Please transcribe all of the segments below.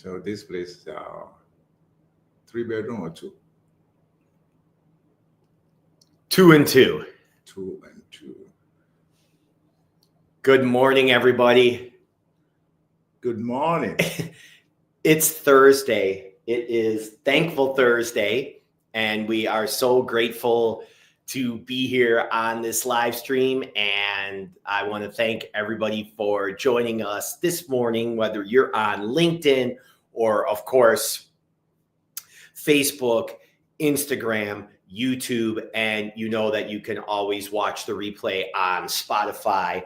So this place, 3 bedroom or two? 2 and 2. 2 and 2. Good morning, everybody. Good morning. It's Thursday. It is Thankful Thursday, and we are so grateful to be here on this live stream. And I want to thank everybody for joining us this morning, whether you're on LinkedIn or, of course, Facebook, Instagram, YouTube, and you know that you can always watch the replay on Spotify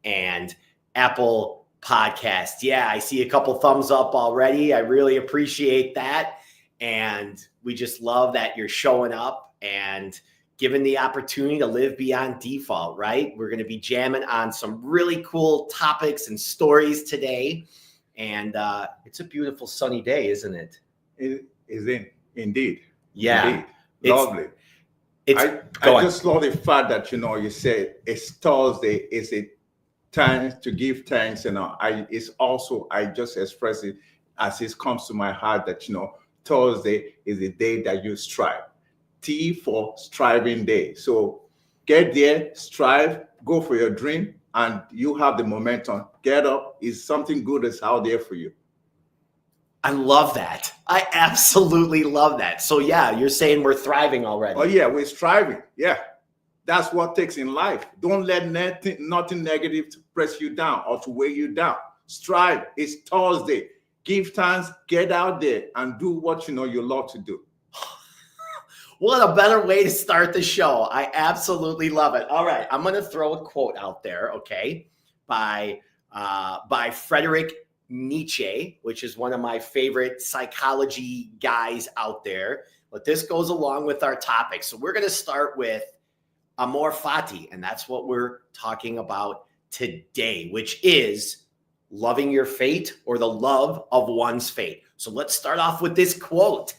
and Apple Podcasts. Yeah, I see a couple thumbs up already. I really appreciate that. And we just love that you're showing up and given the opportunity to live beyond default, right? We're going to be jamming on some really cool topics and stories today. And it's a beautiful sunny day, isn't it? It is indeed. Yeah. Indeed. Lovely. I just love the fact that, you said it's Thursday. It's a time to give thanks. I just express it as it comes to my heart that, Thursday is the day that you strive. T for striving day. So get there, strive, go for your dream, and you have the momentum. Get up. Is something good is out there for you. I love that. I absolutely love that. So yeah, you're saying we're thriving already. Oh yeah, we're striving. Yeah. That's what takes in life. Don't let nothing negative to press you down or to weigh you down. Strive. It's Thursday. Give thanks, get out there and do what you love to do. What a better way to start the show. I absolutely love it. All right, I'm going to throw a quote out there, okay, by Friedrich Nietzsche, which is one of my favorite psychology guys out there. But this goes along with our topic. So we're going to start with Amor, Fati, and that's what we're talking about today, which is loving your fate or the love of one's fate. So let's start off with this quote.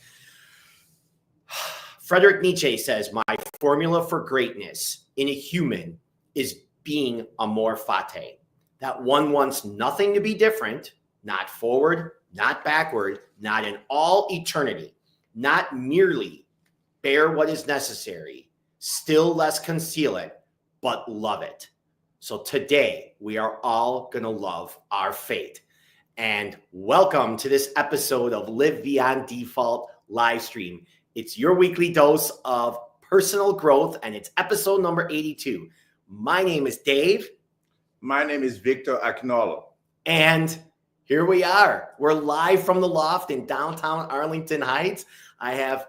Friedrich Nietzsche says, "My formula for greatness in a human is being amor fati." That one wants nothing to be different, not forward, not backward, not in all eternity, not merely bear what is necessary, still less conceal it, but love it. So today we are all going to love our fate. And welcome to this episode of Live Beyond Default live stream. It's your weekly dose of personal growth, and it's episode number 82. My name is Dave. My name is Vyktor Akynola. And here we are. We're live from the loft in downtown Arlington Heights.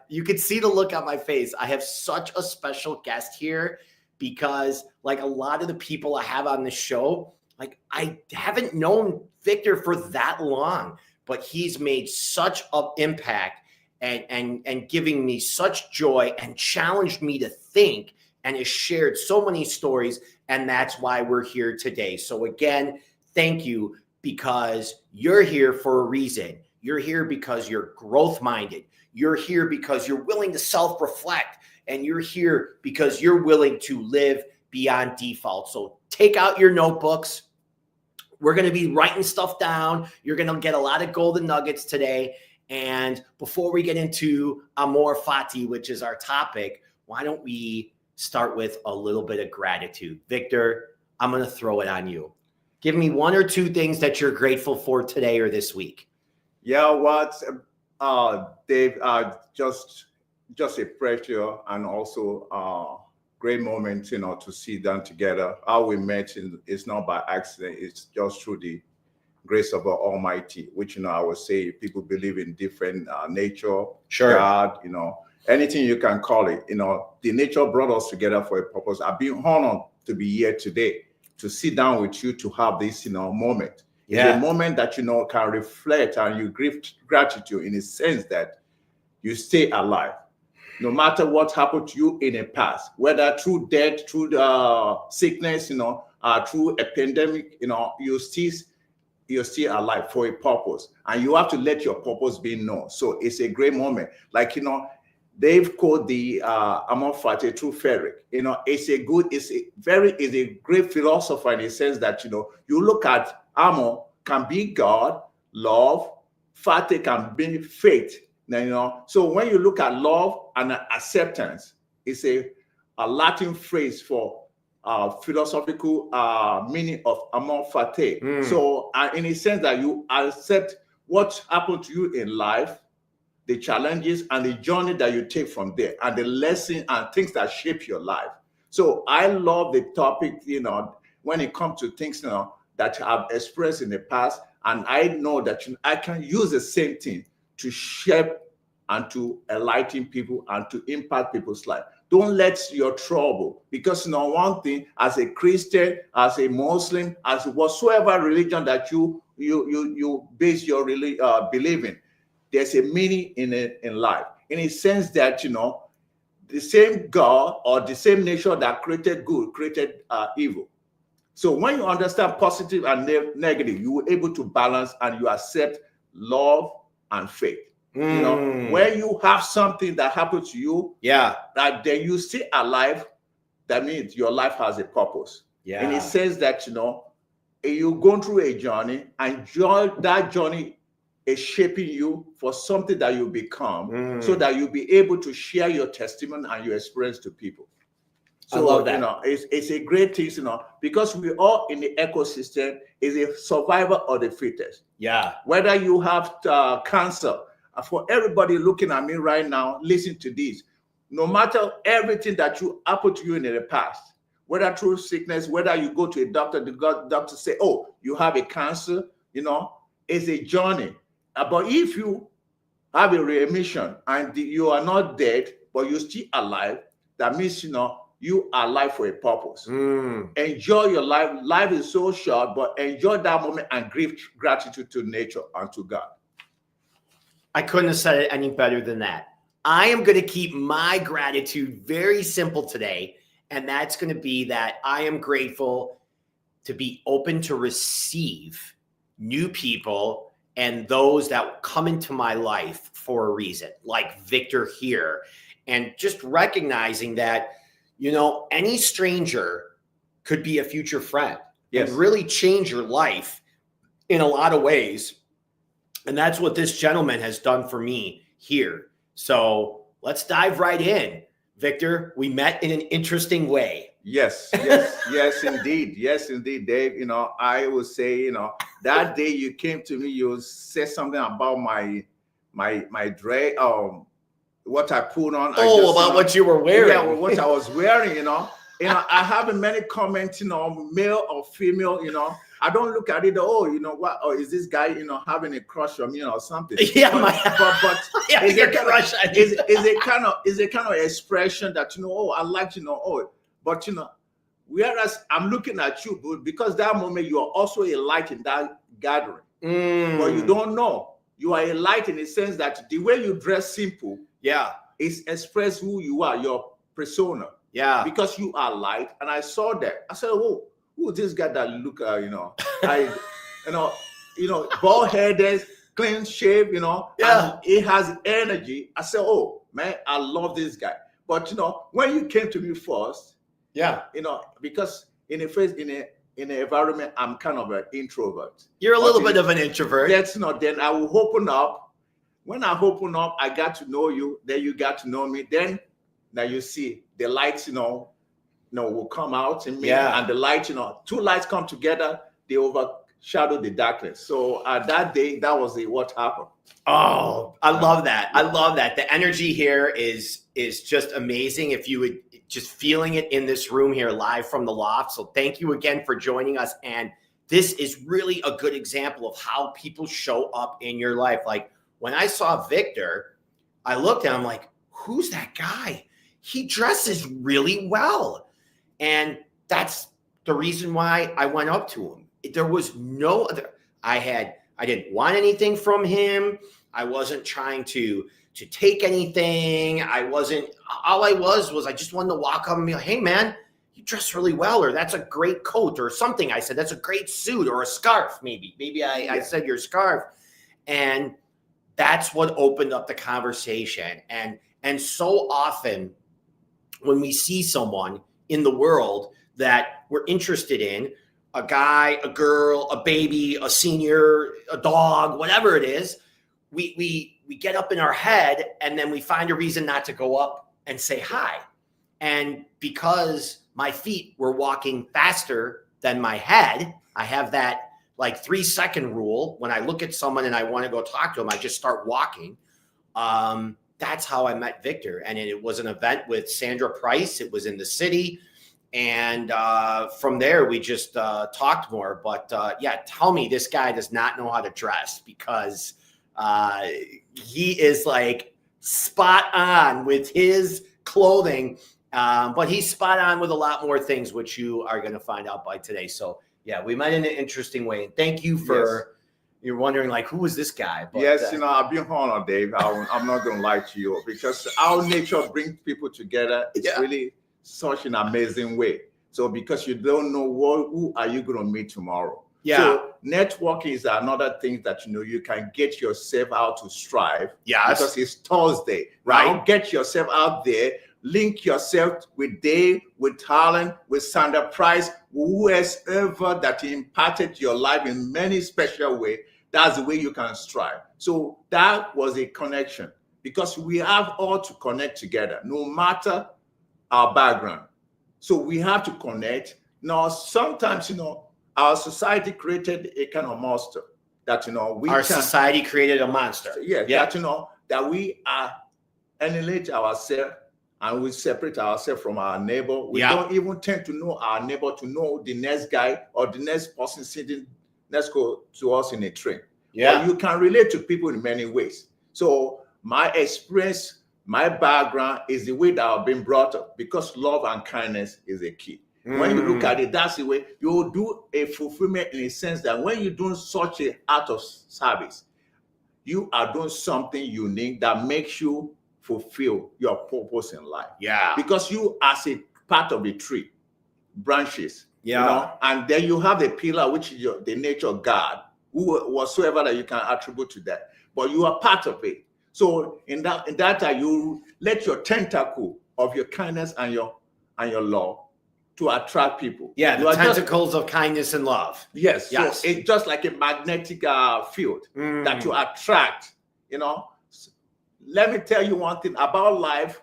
You could see the look on my face. I have such a special guest here because, like a lot of the people I have on the show, like I haven't known Vyktor for that long, but he's made such an impact and giving me such joy and challenged me to think and has shared so many stories. And that's why we're here today. So again, thank you, because you're here for a reason. You're here because you're growth minded. You're here because you're willing to self-reflect, and you're here because you're willing to live beyond default. So take out your notebooks. We're going to be writing stuff down. You're going to get a lot of golden nuggets today. And before we get into Amor Fati, which is our topic, why don't we start with a little bit of gratitude? Vyktor, I'm going to throw it on you. Give me one or two things that you're grateful for today or this week. Yeah, Dave, just a pleasure and also great moment, to sit down together. How we met is not by accident. It's just through the grace of our Almighty, which, I would say people believe in different nature, sure, God, anything you can call it. The nature brought us together for a purpose. I've been honored to be here today, to sit down with you, to have this, moment. Yeah. It's a moment that, can reflect and you give gratitude in a sense that you stay alive. No matter what happened to you in the past, whether through death, through sickness, through a pandemic, you're still alive for a purpose, and you have to let your purpose be known. So it's a great moment. Like, they've called the Amor Fati through Friedrich. It's a great philosopher in the sense that, you look at Amor can be God, love, Fati can bring faith. So when you look at love and acceptance, it's a Latin phrase for philosophical meaning of Amor Fati. So in a sense that you accept what happened to you in life, the challenges and the journey that you take from there, and the lesson and things that shape your life. So I love the topic, when it comes to things, that I've experienced in the past, and I know that I can use the same thing to shape and to enlighten people and to impact people's life. Don't let your trouble, because one thing, as a Christian, as a Muslim, as whatsoever religion that you base your belief in, there's a meaning in life, in a sense that the same God or the same nature that created good created evil. So when you understand positive and negative, you will able to balance and you accept love and faith. When you have something that happened to you, that then you still alive, that means your life has a purpose. And it says that you're going through a journey, and that journey is shaping you for something that you become, so that you'll be able to share your testimony and your experience to people. So, I love that. It's a great thing, because we all in the ecosystem is a survivor of the fittest. Whether you have cancer, for everybody looking at me right now, listen to this. No matter everything that happened to you in the past, whether through sickness, whether you go to a doctor, the doctor say, oh, you have a cancer, it's a journey. But if you have a remission and you are not dead, but you're still alive, that means, you are alive for a purpose. Enjoy your life. Life is so short, but enjoy that moment and give gratitude to nature and to God. I couldn't have said it any better than that. I am going to keep my gratitude very simple today, and that's going to be that I am grateful to be open to receive new people and those that come into my life for a reason, like Vyktor here, and just recognizing that any stranger could be a future friend and really change your life in a lot of ways. And that's what this gentleman has done for me here. So let's dive right in. Vyktor, we met in an interesting way. Yes, indeed. Yes, indeed, Dave. I would say, that day you came to me, you said something about my dress, what I put on. About what you were wearing. Yeah, what I was wearing, I have many comments, male or female, I don't look at it, what, or is this guy, having a crush on me or something? But is a kind of expression that, I like, but, whereas I'm looking at you, because that moment you are also a light in that gathering, but you don't know. You are a light in the sense that the way you dress simple, is express who you are, your persona. Because you are light, and I saw that. I said, "Oh, who is this guy that look, bald headed, clean shape, and he has energy." I said, "Oh man, I love this guy." But when you came to me first, because in an environment, I'm kind of an introvert. You're a little bit of an introvert. That's not. Then I will open up. When I open up, I got to know you. Then you got to know me. Then now you see the lights, will come out in me, and the light, two lights come together. They overshadow the darkness. So that day, that was what happened. Oh, I love that. I love that. The energy here is just amazing. If you would just feeling it in this room here live from the loft. So thank you again for joining us. And this is really a good example of how people show up in your life. Like when I saw Vyktor, I looked at him like, who's that guy? He dresses really well. And that's the reason why I went up to him. There was no other, I didn't want anything from him. I wasn't trying to take anything. All I was I just wanted to walk up and be like, hey man, you dress really well, or that's a great coat, or something. I said, that's a great suit, or a scarf, maybe. I said your scarf. And that's what opened up the conversation. And so often when we see someone in the world that we're interested in, a guy, a girl, a baby, a senior, a dog, whatever it is, we get up in our head and then we find a reason not to go up and say hi. And because my feet were walking faster than my head, I have that like 3-second rule. When I look at someone and I want to go talk to them, I just start walking. That's how I met Vyktor. And it was an event with Sandra Price. It was in the city. And from there, we just talked more. But yeah, tell me this guy does not know how to dress, because he is like spot on with his clothing. But he's spot on with a lot more things, which you are going to find out by today. So yeah, we met in an interesting way. And thank you for, you're wondering like, who is this guy? But, yes, I've been honored, Dave. I'm not going to lie to you, because our nature brings people together. It's really such an amazing way. So because you don't know who are you going to meet tomorrow. Yeah. So networking is another thing that, you can get yourself out to strive. Yes. Because it's Thursday. Right. Now get yourself out there. Link yourself with Dave, with Harlan, with Sandra Price, whoever that impacted your life in many special way. That's the way you can strive. So that was a connection, because we have all to connect together, no matter our background. So we have to connect. Now, sometimes, our society created a kind of monster that, society created a monster. Yeah. That we are annihilate ourselves and we separate ourselves from our neighbor. We don't even tend to know our neighbor, to know the next guy or the next person sitting next to us in a train. Yeah. But you can relate to people in many ways. So my experience, my background is the way that I've been brought up, because love and kindness is a key. When you look at it, that's the way you will do a fulfillment, in a sense that when you're doing such an act of service, you are doing something unique that makes you fulfill your purpose in life. Yeah. Because you as a part of the tree, branches. Yeah. And then you have the pillar, which is the nature of God, whatsoever that you can attribute to that. But you are part of it. So in that you let your tentacle of your kindness and your love to attract people. Yeah, the tentacles of kindness and love. Yes. So it's just like a magnetic field that you attract, Let me tell you one thing about life.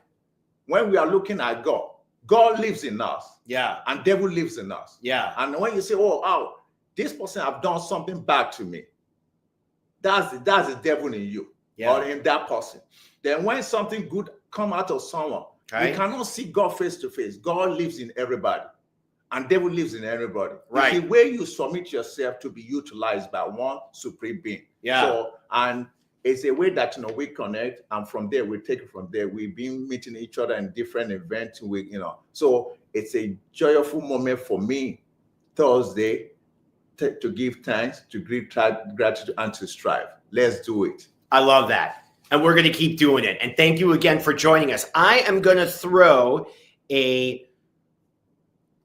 When we are looking at God, God lives in us. Yeah. And devil lives in us. Yeah. And when you say, oh, this person have done something bad to me, that's the devil in you or in that person. Then when something good come out of someone, you cannot see God face to face. God lives in everybody. And devil lives in everybody. Right. It's the way you submit yourself to be utilized by one supreme being. Yeah. So, and it's a way that we connect, and from there we take it from there. We've been meeting each other in different events. So it's a joyful moment for me, Thursday, to give thanks, to give gratitude, and to strive. Let's do it. I love that, and we're going to keep doing it. And thank you again for joining us. I am going to throw a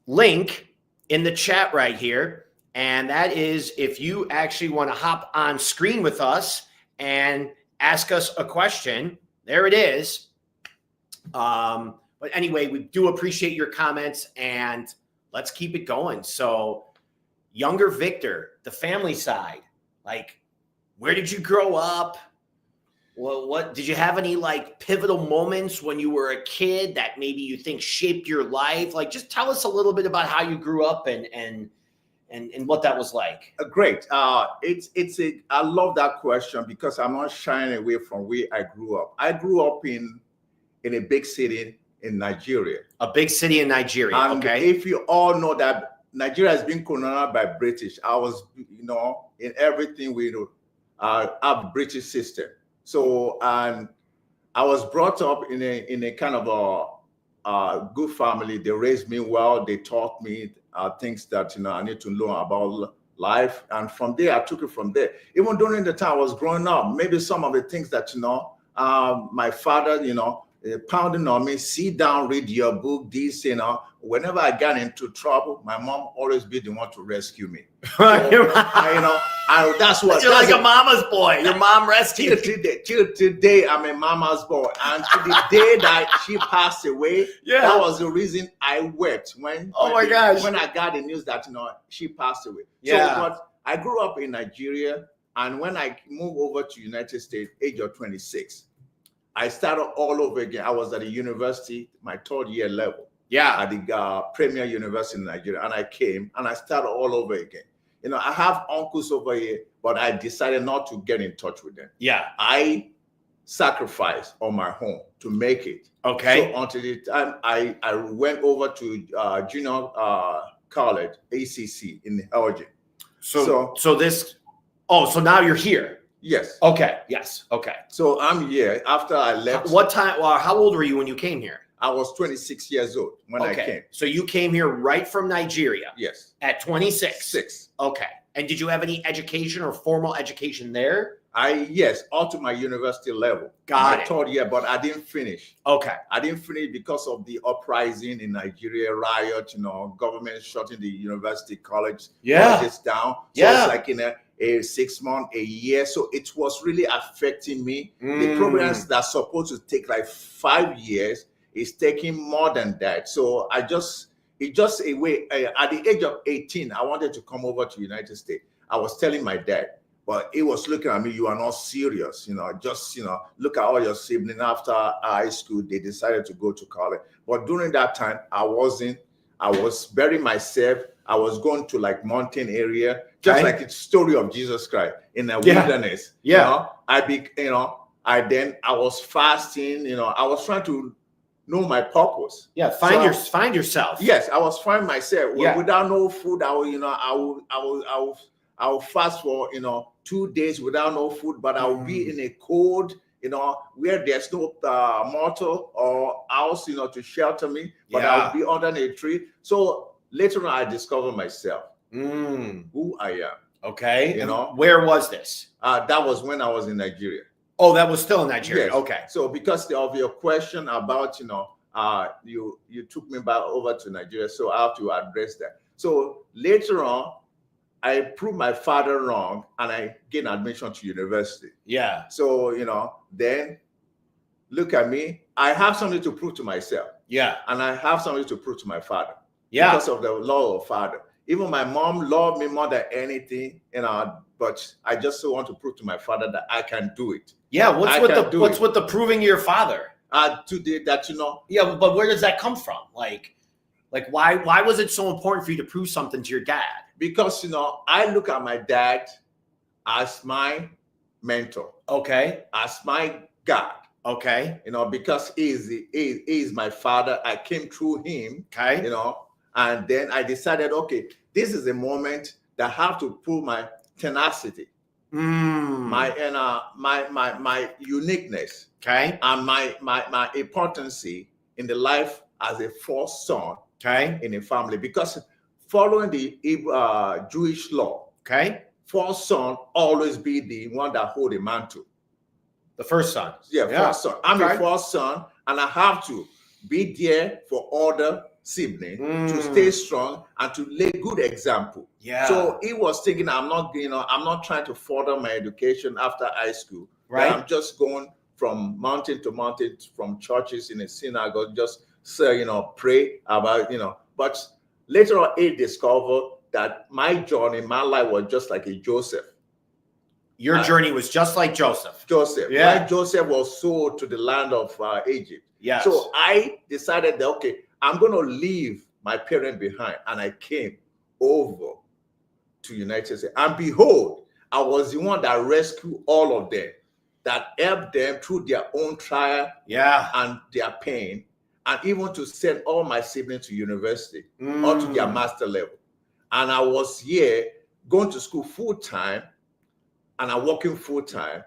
link in the chat right here, and that is if you actually want to hop on screen with us and ask us a question. There it is. But anyway, we do appreciate your comments, and let's keep it going. So younger Vyktor, the family side, like, where did you grow up? Well, what did you have any like pivotal moments when you were a kid that maybe you think shaped your life? Like, just tell us a little bit about how you grew up and what that was like. Great. I love that question, because I'm not shying away from where I grew up. I grew up in a big city in Nigeria. A big city in Nigeria. And if you all know that Nigeria has been colonized by British, I was, in everything we do, have British system. So, and I was brought up in a kind of a good family. They raised me well. They taught me things that I need to learn about life, and from there I took it from there. Even during the time I was growing up, maybe some of the things that my father pounding on me, sit down, read your book, this, whenever I got into trouble, my mom always be the one to rescue me. So, that's what you're like a mama's boy. Your mom rescued till today, I'm a mama's boy. And to the day that she passed away, that was the reason I wept when I got the news that she passed away. Yeah. So, but I grew up in Nigeria, And when I moved over to United States, age of 26, I started all over again. I was at a university, my 3rd year level. Yeah. At the premier university in Nigeria. And I came and I started all over again. You know, I have uncles over here, but I decided not to get in touch with them. Yeah. I sacrificed on my own to make it. Okay. So until the time I went over to junior college, ACC in Elgin. So now you're here. Yes. Okay. Yes. Okay. So I'm here after I left. What time? Well, how old were you when you came here? I was 26 years old when I came. So you came here right from Nigeria. Yes. At 26. 6. Okay. And did you have any education or formal education there? Yes, all to my university level. Got it. 3rd year, but I didn't finish. Okay. I didn't finish because of the uprising in Nigeria, riot, government shutting the university colleges down. So it's like in a 6 month, a year. So it was really affecting me. The programs that are supposed to take like 5 years is taking more than that. So it's just a way. At the age of 18, I wanted to come over to United States. I was telling my dad, but he was looking at me, you are not serious, look at all your siblings after high school, they decided to go to college. But during that time, I was burying myself. I was going to like mountain area, just like the story of Jesus Christ in the wilderness. Yeah. I was fasting, I was trying to know my purpose. Yeah, find yourself. Yes, I was finding myself. Yeah. Without no food, I will fast for 2 days without no food, but I will be in a cold, where there's no mortar or house, to shelter me, but I'll be under a tree. So later on, I discovered myself, who I am. Okay. Where was this? That was when I was in Nigeria. Oh, that was still in Nigeria. Yes. Okay. So because of your question about, you took me back over to Nigeria, so I have to address that. So later on, I proved my father wrong and I gained admission to university. Yeah. So, then look at me. I have something to prove to myself. Yeah. And I have something to prove to my father. Yeah. Because of the law of father. Even my mom loved me more than anything, but I just want to prove to my father that I can do it. Yeah. What's with the proving your father? Today that Yeah, but where does that come from? Like why was it so important for you to prove something to your dad? Because I look at my dad as my mentor. Okay. As my God. Okay. Because he is my father. I came through him. Okay. And then I decided, okay, this is a moment that I have to prove my tenacity, my uniqueness, okay, and my importancy in the life as a first son, okay, in a family. Because following the Jewish law, okay, first son always be the one that hold a mantle. The first son. Yeah, first son. I'm a first son, and I have to be there for other siblings to stay strong and to lay good example. Yeah. So he was thinking, I'm not trying to further my education after high school. Right. I'm just going from mountain to mountain, from churches in a synagogue, just pray about, But later on, he discovered that my journey, my life was just like a Joseph. Your journey was just like Joseph. Yeah. Like Joseph was sold to the land of Egypt. Yes. So I decided that, okay, I'm going to leave my parents behind. And I came over to United States. And behold, I was the one that rescued all of them, that helped them through their own trial and their pain, and even to send all my siblings to university or to their master level. And I was here going to school full time, and I'm working full time,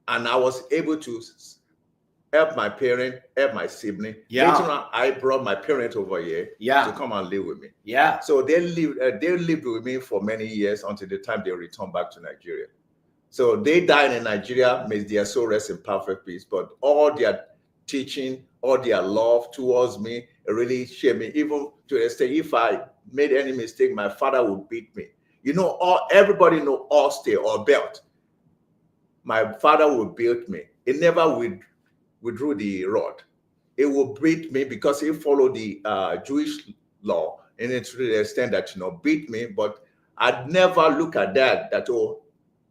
and I was able to help my parent, help my sibling. Yeah. Later on, I brought my parents over here to come and live with me. Yeah. So they lived with me for many years until the time they returned back to Nigeria. So they died in Nigeria, may their soul rest in perfect peace. But all their teaching, all their love towards me, it really shaped me. Even to the extent, if I made any mistake, my father would beat me. Everybody know Allstay or belt. My father would beat me. He never withdrew the rod. It will beat me because he followed the Jewish law, and it's to the extent that beat me. But I'd never look at that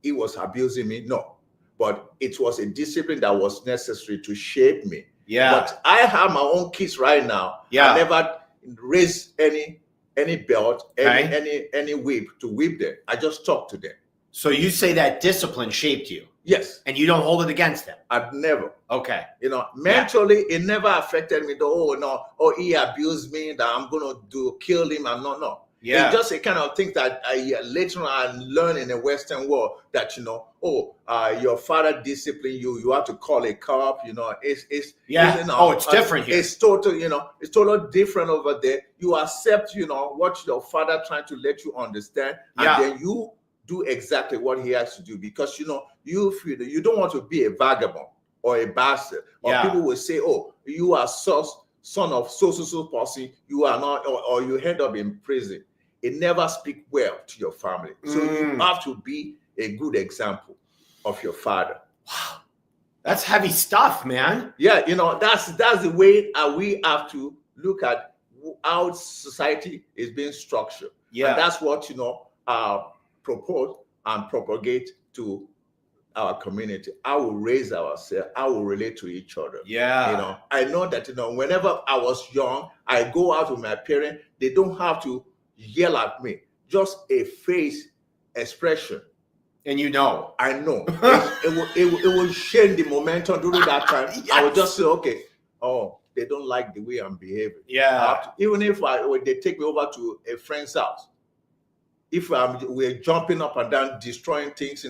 he was abusing me. No, but it was a discipline that was necessary to shape me. Yeah. But I have my own kids right now. Yeah. I never raised any belt, any whip to whip them. I just talk to them. So you say that discipline shaped you? Yes. And you don't hold it against them? I've never. Okay. You know, mentally, it never affected me. He abused me, that I'm going to kill him. And no. Yeah. It's just a kind of thing that later on I learned in the Western world that, your father disciplined you. You have to call a cop. It's different here. It's totally different over there. You accept, what your father trying to let you understand, and then you do exactly what he has to do, because you feel that you don't want to be a vagabond or a bastard. Or people will say, "Oh, you are son of so person, you are not," or you end up in prison. It never speaks well to your family. So you have to be a good example of your father. Wow, that's heavy stuff, man. Yeah, that's the way we have to look at how society is being structured. Yeah, and that's what propose and propagate to our community. How we raise ourselves, how we relate to each other. Yeah. I know that, whenever I was young, I go out with my parents, they don't have to yell at me, just a face expression. And I know. it will change the momentum during that time. Yes. I would just say, okay, they don't like the way I'm behaving. Yeah. Even if they take me over to a friend's house, if we're jumping up and down, destroying things,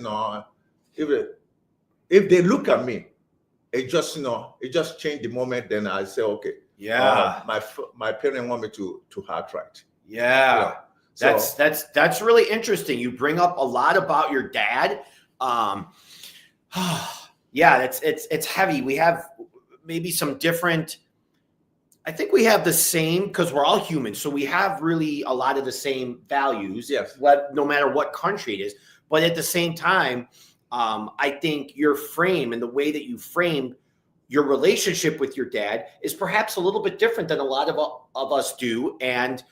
if they look at me, it just changed the moment. Then I say, okay, my parents want me to act right. Yeah. That's really interesting. You bring up a lot about your dad. It's heavy. We have maybe some different. I think we have the same, because we're all human. So we have really a lot of the same values, no matter what country it is. But at the same time, I think your frame and the way that you framed your relationship with your dad is perhaps a little bit different than a lot of us do. And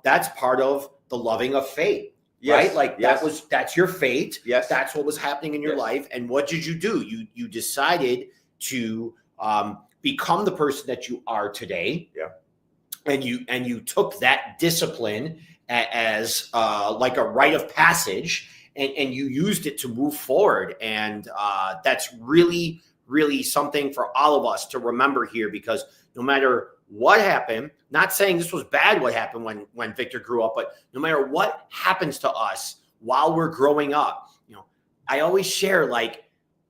that's part of the loving of fate, right? Like that's your fate. Yes. That's what was happening in your life. And what did you do? You decided to become the person that you are today. Yeah. And you took that discipline as like a rite of passage, and you used it to move forward. And that's really, really something for all of us to remember here, because no matter what happened, not saying this was bad what happened when Vyktor grew up, but no matter what happens to us while we're growing up, I always share, like,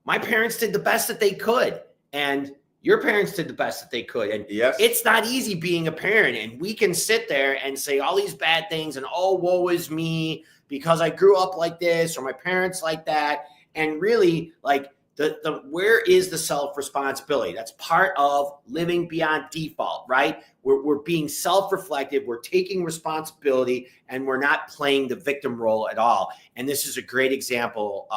my parents did the best that they could, and your parents did the best that they could. And it's not easy being a parent, and we can sit there and say all these bad things and, oh, woe is me because I grew up like this or my parents like that. And really, like, the where is the self-responsibility? That's part of living beyond default, right? We're being self-reflective, we're taking responsibility, and we're not playing the victim role at all. And this is a great example,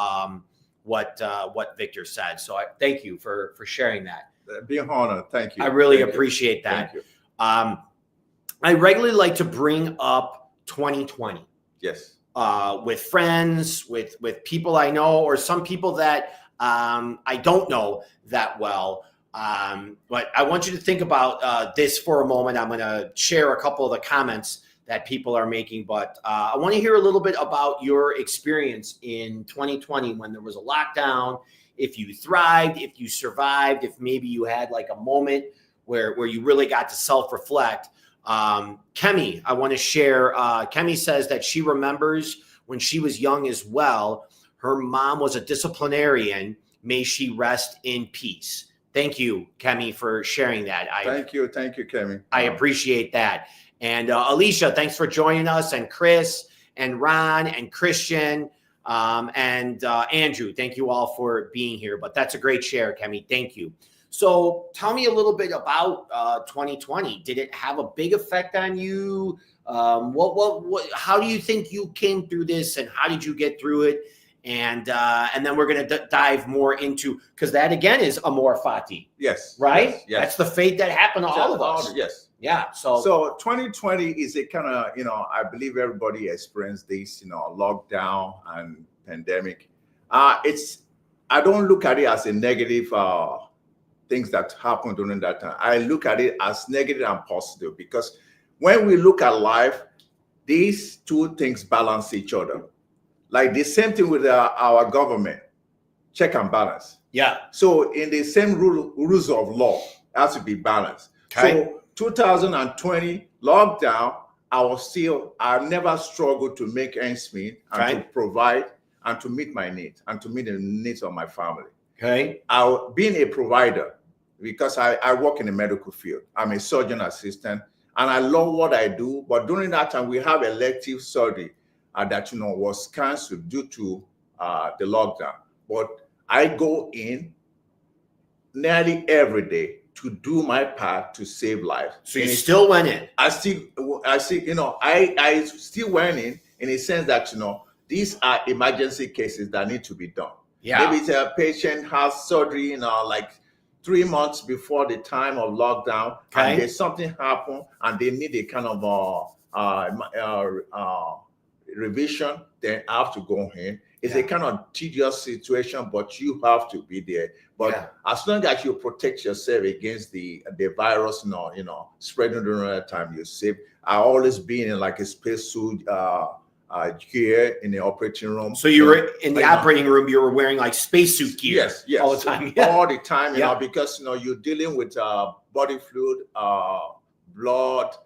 what Vyktor said. So I thank you for sharing that. Be honored. Thank you. I really appreciate that. Thank you. I regularly like to bring up 2020. Yes. With friends, with people I know, or some people that I don't know that well. But I want you to think about this for a moment. I'm going to share a couple of the comments that people are making, but I want to hear a little bit about your experience in 2020 when there was a lockdown. If you thrived, if you survived, if maybe you had like a moment where you really got to self-reflect. Kemi, I want to share. Kemi says that she remembers when she was young as well. Her mom was a disciplinarian. May she rest in peace. Thank you, Kemi, for sharing that. Thank you, Kemi. I appreciate that. And Alicia, thanks for joining us. And Chris and Ron and Christian and Andrew, thank you all for being here. But that's a great share, Kemi. Thank you. So tell me a little bit about 2020. Did it have a big effect on you? How do you think you came through this, and how did you get through it? And then we're going to dive more into, because that again is Amor Fati. Yes. Right? Yes. That's the fate that happened to all of us. Yes. Yeah. So 2020 is a kind of, I believe everybody experienced this, lockdown and pandemic. I don't look at it as a negative things that happen during that time. I look at it as negative and positive, because when we look at life, these two things balance each other. Like the same thing with our government, check and balance. Yeah. So in the same rules of law, it has to be balanced. Okay. So 2020 lockdown, I never struggled to make ends meet and to provide and to meet my needs and to meet the needs of my family. Okay. Being a provider, because I work in the medical field. I'm a surgeon assistant and I love what I do. But during that time, we have elective surgery that was canceled due to the lockdown. But I go in nearly every day to do my part to save lives. So you still went in? I still, I still went in a sense that, these are emergency cases that need to be done. Yeah. Maybe it's a patient has surgery, like 3 months before the time of lockdown, and there's something happen, and they need a kind of revision. Then I have to go in. It's a kind of tedious situation, but you have to be there. But as long as you protect yourself against the virus, spreading during that time, you're safe. I always been in like a spacesuit gear in the operating room. So you were in the operating room. You were wearing like spacesuit gear. Yes, all the time. All the time, because you're dealing with body fluid, blood,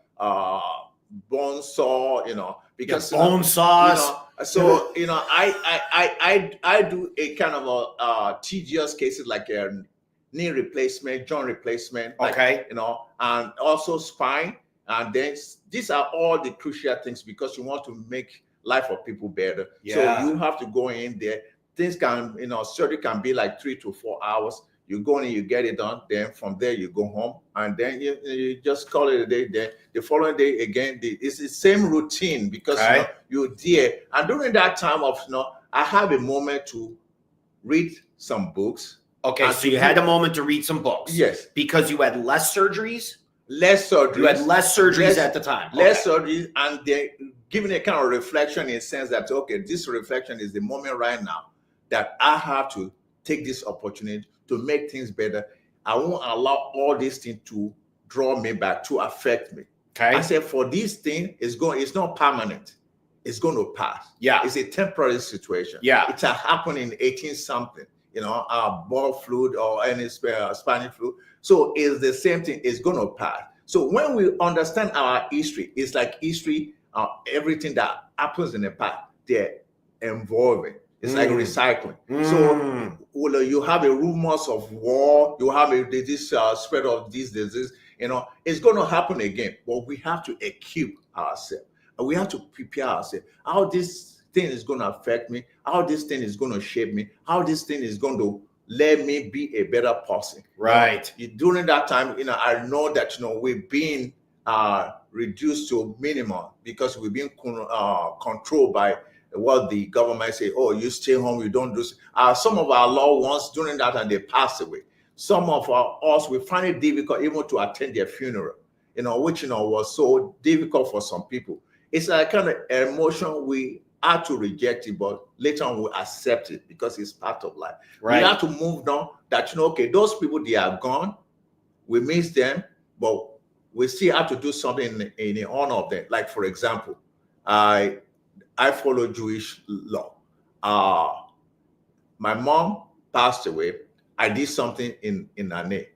bone saw, because bone saws. So I do a kind of a tedious cases like a knee replacement, joint replacement, and also spine, and then these are all the crucial things because you want to make life of people better. So you have to go in there. Things can, surgery can be like 3 to 4 hours. You go in, you get it done. Then from there you go home, and then you just call it a day. Then the following day again, it's the same routine because you're there. And during that time of I have a moment to read some books. Okay, so you had a moment to read some books. Yes, because you had less surgeries. Less surgeries. You had less surgeries at the time. Less surgeries, and they're giving a kind of reflection in the sense that this reflection is the moment right now that I have to take this opportunity to make things better. I won't allow all these things to draw me back, to affect me. I said, for this thing, it's not permanent. It's going to pass. Yeah. It's a temporary situation. Yeah. It has happened in 18 something, ball fluid or any spinal fluid. So it's the same thing. It's going to pass. So when we understand our history, it's like history, everything that happens in the past, they're evolving. It's like recycling. So you have a rumors of war, you have this spread of this disease, it's going to happen again. But we have to equip ourselves. And we have to prepare ourselves. How this thing is going to affect me, how this thing is going to shape me, how this thing is going to let me be a better person. Right. During that time, I know that, we've been reduced to minimum because we've been controlled by what the government say, oh, you stay home, you don't do. Some of our loved ones during that time, they passed away. Some of us, we find it difficult even to attend their funeral, which, was so difficult for some people. It's like kind of emotion we had to reject it, but later on we accept it because it's part of life. Right. We have to move on that, okay, those people, they are gone. We miss them, but we still have to do something in honor of them. Like, for example, I follow Jewish law. My mom passed away. I did something in her name.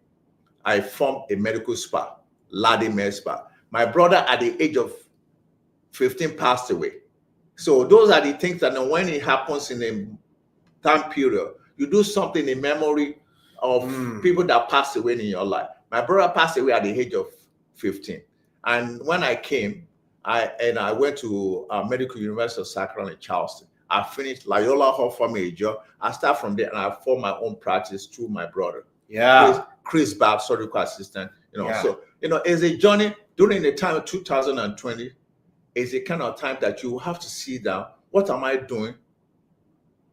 I formed a medical spa, Ladi Med Spa. My brother at the age of 15 passed away. So those are the things that when it happens in a time period, you do something in memory of people that passed away in your life. My brother passed away at the age of 15. And when I came, I went to Medical University of South Carolina in Charleston. I finished Loyola offered me a job. I started from there and I formed my own practice through my brother. Yeah. Chris Babb, surgical assistant. So, it's a journey during the time of 2020. It's a kind of time that you have to sit down. What am I doing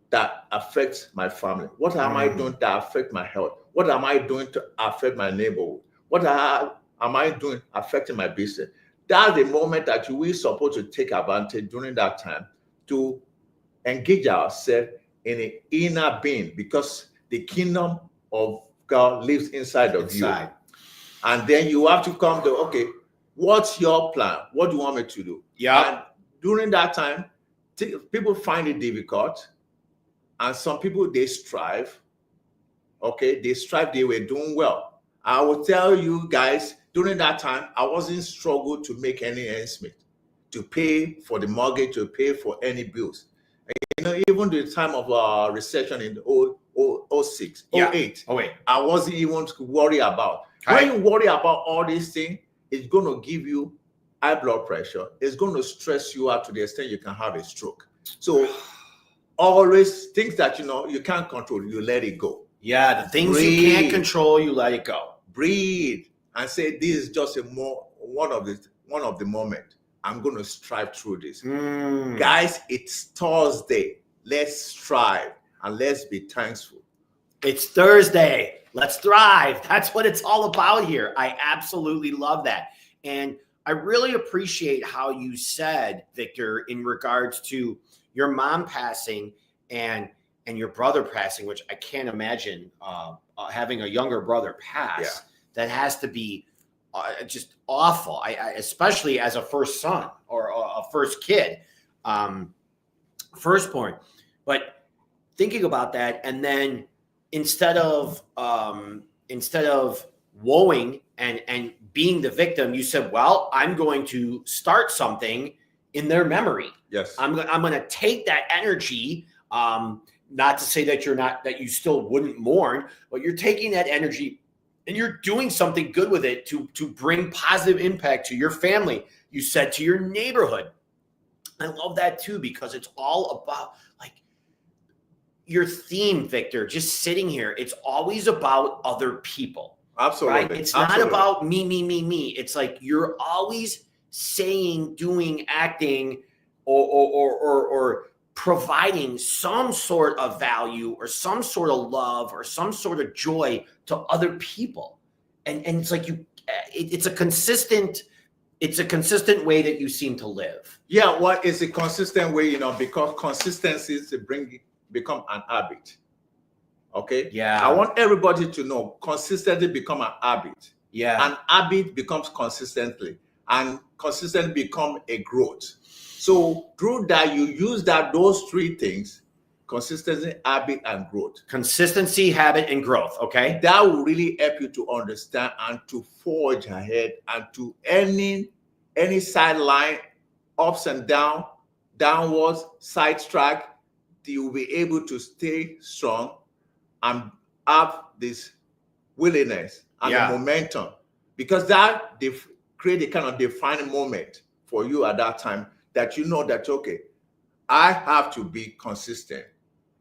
that affects my family? What am I doing that affects my health? What am I doing to affect my neighborhood? What am I doing affecting my business? That's the moment that we're supposed to take advantage during that time to engage ourselves in an inner being, because the kingdom of God lives inside of you. And then you have to come to, okay, what's your plan? What do you want me to do? Yeah. And during that time, people find it difficult. And some people, they strive. Okay, they strive, they were doing well. I will tell you guys, during that time, I wasn't struggled to make any ends meet, to pay for the mortgage, to pay for any bills. You know, even the time of recession in the 06, 08, I wasn't even worried about. When you worry about all these things, it's going to give you high blood pressure. It's going to stress you out to the extent you can have a stroke. So always things that you can't control, you let it go. Yeah, the things you can't control, you let it go. Breathe and say, this is just one of the moment. I'm going to strive through this. Guys, it's Thursday. Let's strive and let's be thankful. It's Thursday. Let's thrive. That's what it's all about here. I absolutely love that. And I really appreciate how you said, Vyktor, in regards to your mom passing and your brother passing, which I can't imagine having a younger brother pass. Yeah. That has to be just awful. I especially as a first son or a first kid, firstborn. But thinking about that, and then instead of woeing and being the victim, you said, well, I'm going to start something in their memory. Yes. I'm going to take that energy, not to say that you still wouldn't mourn, but you're taking that energy and you're doing something good with it to bring positive impact to your family. You said to your neighborhood. I love that too, because it's all about like your theme, Vyktor, just sitting here. It's always about other people. Absolutely. Right? It's not about me. It's like you're always saying, doing, acting, or providing some sort of value or some sort of love or some sort of joy to other people. And it's like it's a consistent way that you seem to live. Yeah, well, it's a consistent way, because consistency is become an habit. Okay? Yeah. I want everybody to know consistency become an habit. Yeah. An habit becomes consistently, and consistently become a growth. So through that, you use those three things: consistency, habit, and growth. Consistency, habit, and growth. Okay. That will really help you to understand and to forge ahead, and to any sideline, ups and down, downwards, sidetrack, you will be able to stay strong and have this willingness and the momentum, because that create a kind of defining moment for you at that time, that that, okay, I have to be consistent.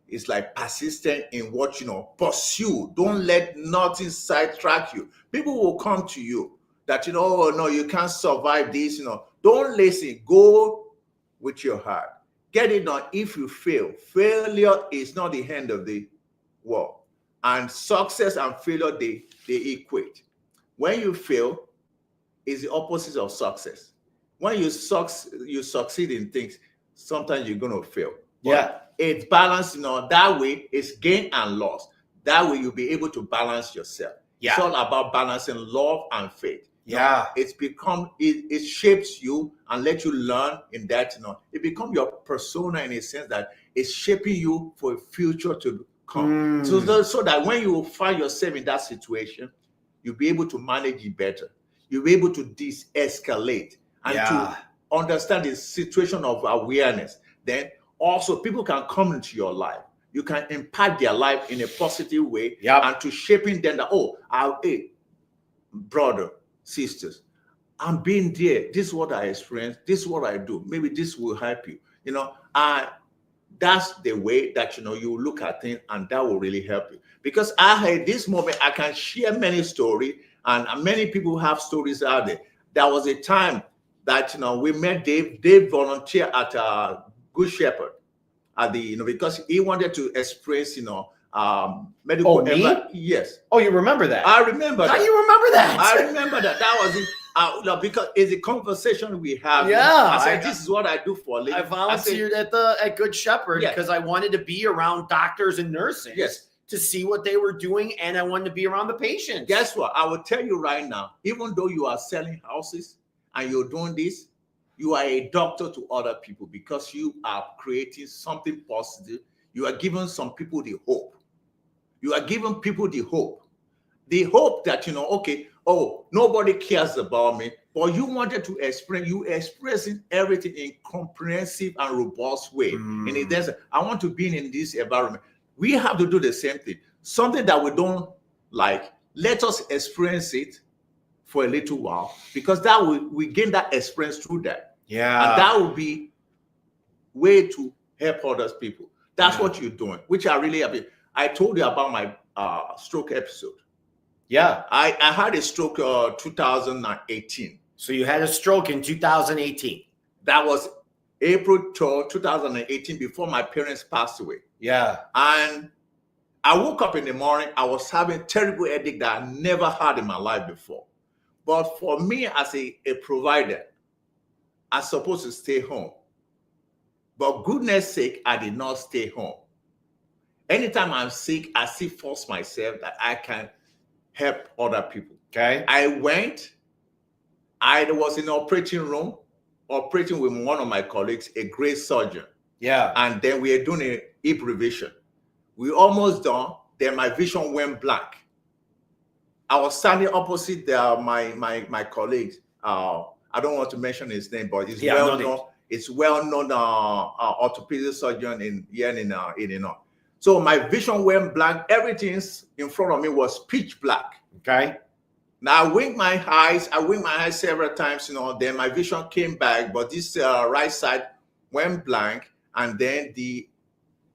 It's like persistent in what pursue. Don't let nothing sidetrack you. People will come to you that oh no, you can't survive this. Don't listen. Go with your heart. Get it done. If you fail, failure is not the end of the world. And success and failure, they equate. When you fail, is the opposite of success. When you succeed in things, sometimes you're going to fail. But it's balanced, that way it's gain and loss. That way you'll be able to balance yourself. Yeah. It's all about balancing love and faith. Yeah. It's become, it shapes you and let you learn in that, it becomes your persona in a sense that it's shaping you for a future to come. So that when you find yourself in that situation, you'll be able to manage it better. You'll be able to de-escalate and to understand the situation of awareness. Then also people can come into your life. You can impact their life in a positive way and to shaping them that, hey, brother, sisters, I'm being there. This is what I experience. This is what I do. Maybe this will help you. That's the way that you look at things, and that will really help you. Because at this moment, I can share many stories, and many people have stories out there. There was a time that we met Dave. Dave volunteered at Good Shepherd at the because he wanted to express medical. Me? Yes. Oh, you remember that? I remember. How do you remember that? I remember that. That was it. No, because it's a conversation we have. Yeah, I said, this is what I do for a living. I volunteered at Good Shepherd because I wanted to be around doctors and nurses to see what they were doing, and I wanted to be around the patients. Guess what? I will tell you right now, even though you are selling houses and you're doing this, you are a doctor to other people because you are creating something positive. You are giving some people the hope. You are giving people the hope. The hope that, okay, oh, nobody cares about me, but you wanted to express, you expressing everything in comprehensive and robust way. And it does, I want to be in this environment. We have to do the same thing. Something that we don't like, let us experience it for a little while, because that we gain that experience through that. Yeah. And that will be way to help others people. That's what you're doing, which I really happy. I told you about my stroke episode. Yeah. I had a stroke 2018. So you had a stroke in 2018. That was April 12, 2018, before my parents passed away. Yeah. And I woke up in the morning, I was having terrible headache that I never had in my life before. But for me as a provider, I'm supposed to stay home. But goodness sake, I did not stay home. Anytime I'm sick, I still force myself that I can help other people. Okay. I went, I was in the operating room, operating with one of my colleagues, a great surgeon. Yeah. And then we are doing a hip revision. We almost done, then my vision went blank. I was standing opposite my colleagues. I don't want to mention his name, but it's well known. It's well-known orthopedic surgeon in Illinois. So my vision went blank. Everything in front of me was pitch black. Okay. Now I winked my eyes several times, then my vision came back, but this right side went blank, and then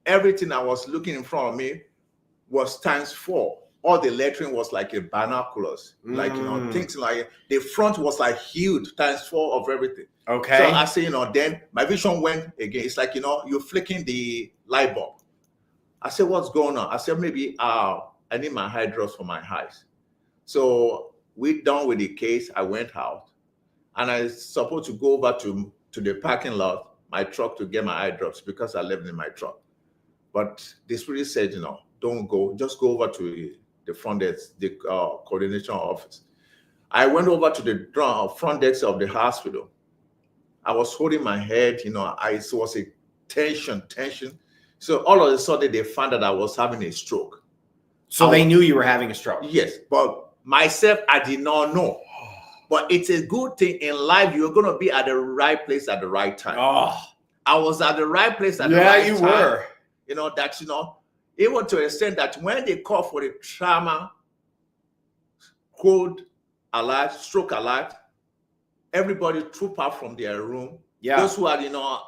everything I was looking in front of me was ×4. All the lettering was like a binoculars, like, things like the front was like huge ×4 of everything. Okay. So I say, then my vision went again. It's like, you're flicking the light bulb. I said, what's going on? I said, maybe I need my eye drops for my eyes. So we done with the case. I went out, and I was supposed to go over to the parking lot, my truck, to get my eye drops because I left in my truck. But the spirit said, don't go. Just go over to the front desk, the coordination office. I went over to the front desk of the hospital. I was holding my head, it was a tension. So all of a sudden, they found that I was having a stroke. So they knew you were having a stroke? Yes, but myself, I did not know. But it's a good thing in life. You're going to be at the right place at the right time. Oh, I was at the right place at the right time. Yeah, you were. Even to the extent that when they call for the trauma code alert, stroke alert, everybody troop out from their room. Yeah. Those who are,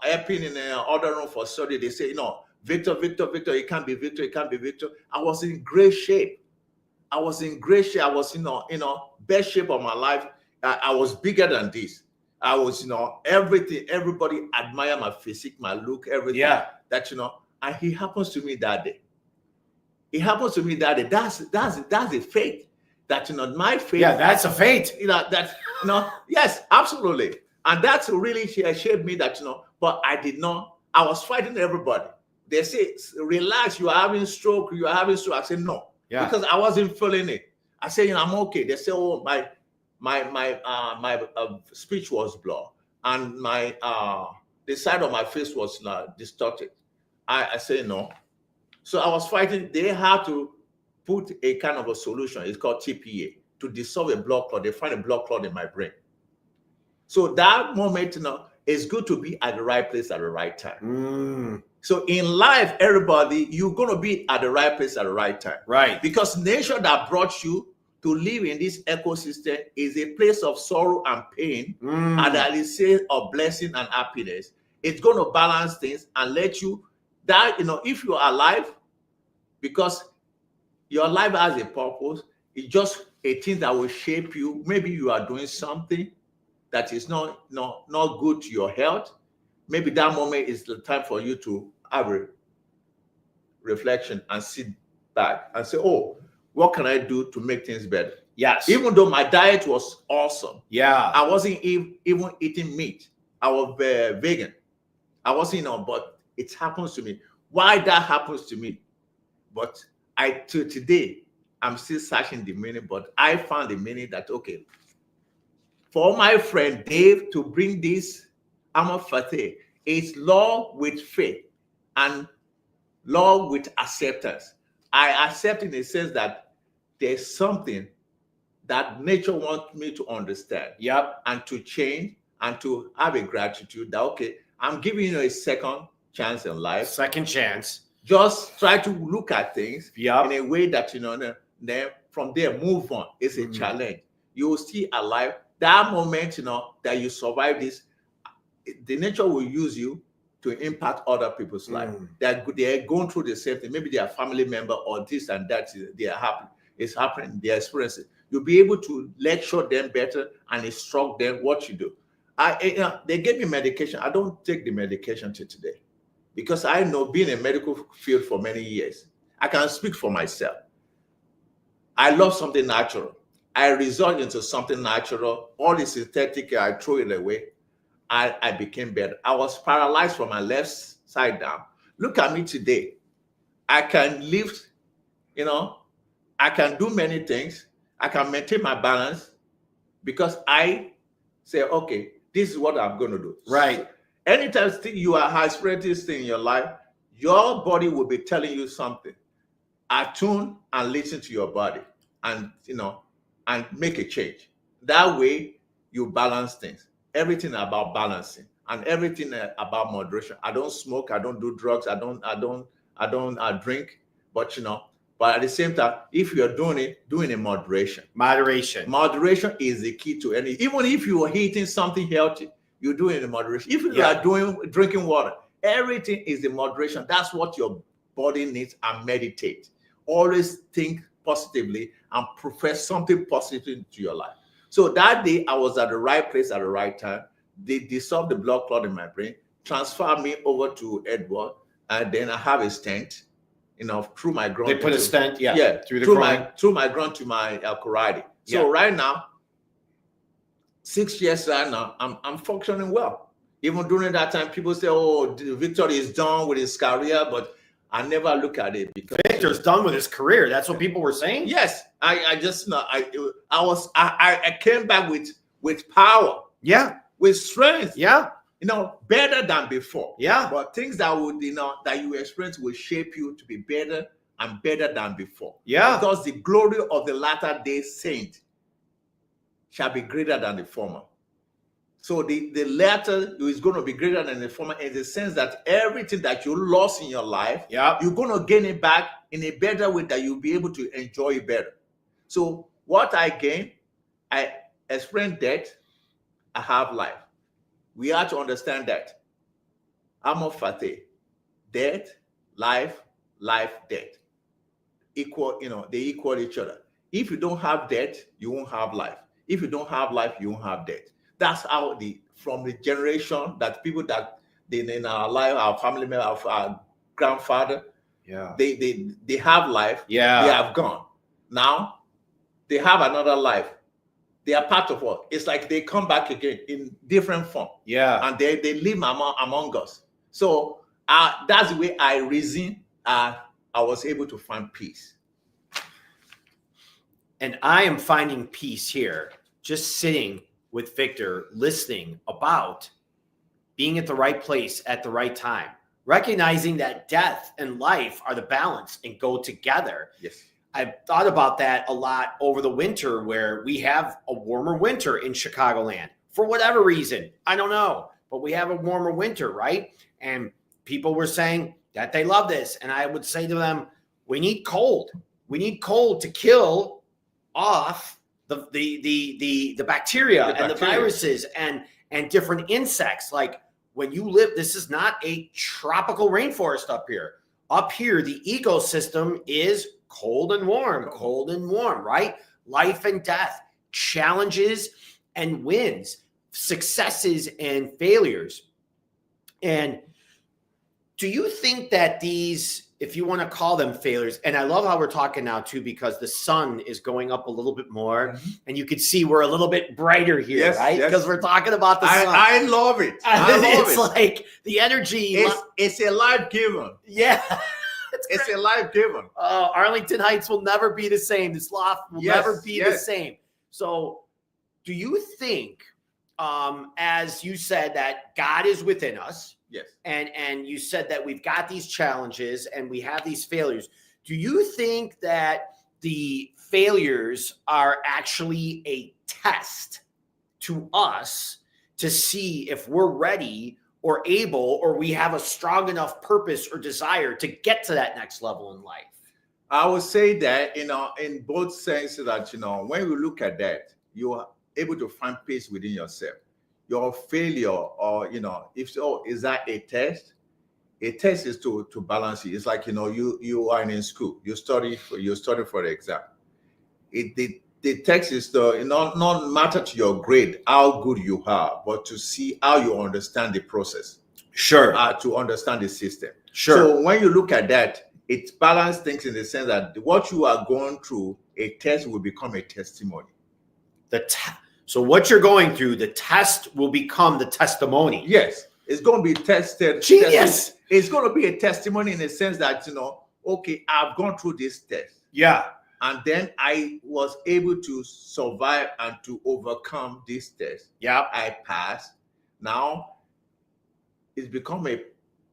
helping in the other room for study, they say, Vyktor, it can't be Vyktor. I was in great shape. I was in best shape of my life. I was bigger than this. I was, everything. Everybody admire my physique, my look, everything. Yeah. That, and it happens to me that day. It happens to me that day. That's a fate. That, my fate. Yeah, that's a fate. Yes, absolutely. And that's really shaped me that, but I did not. I was fighting everybody. They say, relax, you are having stroke. I said, no. Yeah. Because I wasn't feeling it. I said, I'm okay. They say, oh, my speech was blurred, and the side of my face was distorted. I say no. So I was fighting. They had to put a kind of a solution. It's called TPA, to dissolve a blood clot. They find a blood clot in my brain. So that moment, it's good to be at the right place at the right time. So in life, everybody, you're going to be at the right place at the right time. Right. Because nature that brought you to live in this ecosystem is a place of sorrow and pain, and that is of blessing and happiness. It's going to balance things and let you that, if you are alive, because your life has a purpose, it's just a thing that will shape you. Maybe you are doing something that is not good to your health. Maybe that moment is the time for you to have a reflection and sit back and say, oh, what can I do to make things better? Yes. Even though my diet was awesome. Yeah. I wasn't even eating meat. I was vegan. I wasn't, but it happens to me. Why that happens to me? But to today, I'm still searching the meaning, but I found the meaning that, okay, for my friend Dave to bring this Amor Fati, it's law with faith and law with acceptance. I accept in the sense that there's something that nature wants me to understand. Yep. And to change and to have a gratitude that, okay, I'm giving you a second chance in life. Second chance. Just try to look at things in Yep. a way that, then from there, move on. It's a challenge. You will still alive. That moment, that you survive this, the nature will use you to impact other people's life. They're going through the same thing. Maybe they are family member or this and that. They are happy. It's happening. They're experiencing. You'll be able to lecture them better and instruct them what you do. They gave me medication. I don't take the medication till today because I know, being in a medical field for many years, I can speak for myself. I love something natural. I resort into something natural. All the synthetic, I throw it away. I became better. I was paralyzed from my left side down. Look at me today. I can lift, I can do many things. I can maintain my balance because I say, okay, this is what I'm going to do. Right. So anytime you are experiencing this thing in your life, your body will be telling you something. Attune and listen to your body and, and make a change. That way you balance things. Everything about balancing and everything about moderation. I don't smoke. I don't do drugs. I don't drink. But but at the same time, if you're doing it, do it in moderation. Moderation. Moderation is the key to any. Even if you are eating something healthy, you do it in moderation. If you are drinking water, everything is in moderation. That's what your body needs. And meditate. Always think positively and profess something positive into your life. So that day, I was at the right place at the right time. They dissolved the blood clot in my brain, transferred me over to Edward, and then I have a stent, through my groin. They put a stent, through my groin to my carotid. So right now, 6 years right now, I'm functioning well. Even during that time, people say, "Oh, Vyktor is done with his career," but I never look at it because Vyktor's done with his career. That's what people were saying. Yes, I came back with power. Yeah, with strength. Yeah, better than before. Yeah, but things that would that you experience will shape you to be better and better than before. Yeah, because the glory of the latter day saint shall be greater than the former. So the latter is going to be greater than the former in the sense that everything that you lost in your life, you're going to gain it back in a better way that you'll be able to enjoy it better. So what I gain, I experience death, I have life. We have to understand that. Amor Fati, death, life, death. Equal, they equal each other. If you don't have death, you won't have life. If you don't have life, you won't have death. That's how from the generation that people that in our life, our family member, our grandfather, they have life, they have gone. Now they have another life. They are part of what? It's like they come back again in different form. And they live among us. So that's the way I reason. I was able to find peace. And I am finding peace here, just sitting with Vyktor, listening about being at the right place at the right time, recognizing that death and life are the balance and go together. Yes. I've thought about that a lot over the winter, where we have a warmer winter in Chicagoland for whatever reason. I don't know, but we have a warmer winter, right? And people were saying that they love this. And I would say to them, we need cold. We need cold to kill off the bacteria and the viruses and different insects. Like when you live, this is not a tropical rainforest up here. Up here, the ecosystem is cold and warm, right? Life and death, challenges and wins, successes and failures. And do you think that these if you want to call them failures, and I love how we're talking now too, because the sun is going up a little bit more, and you can see we're a little bit brighter here, Yes, right? yes. Because we're talking about the sun. I love it. I love it's it. like the energy. It's a life given. Yeah. It's a life given. Arlington Heights will never be the same. This loft will never be the same. So do you think, as you said, that God is within us? Yes. And you said that we've got these challenges and we have these failures. Do you think that the failures are actually a test to us to see if we're ready or able, or we have a strong enough purpose or desire to get to that next level in life? I would say that, in both senses that, when you look at that, you are able to find peace within yourself. Your failure, or, if so, is that a test? A test is to balance it. It's like, you are in school, you study for the exam. The text is not matter to your grade, how good you are, but to see how you understand the process. Sure. To understand the system. Sure. So when you look at that, it balances things in the sense that what you are going through, a test will become a testimony. So what you're going through, the test will become the testimony. Yes, it's going to be tested. Genius. It's going to be a testimony in the sense that, okay, I've gone through this test. Yeah. And then I was able to survive and to overcome this test. Yeah. I passed. Now it's become a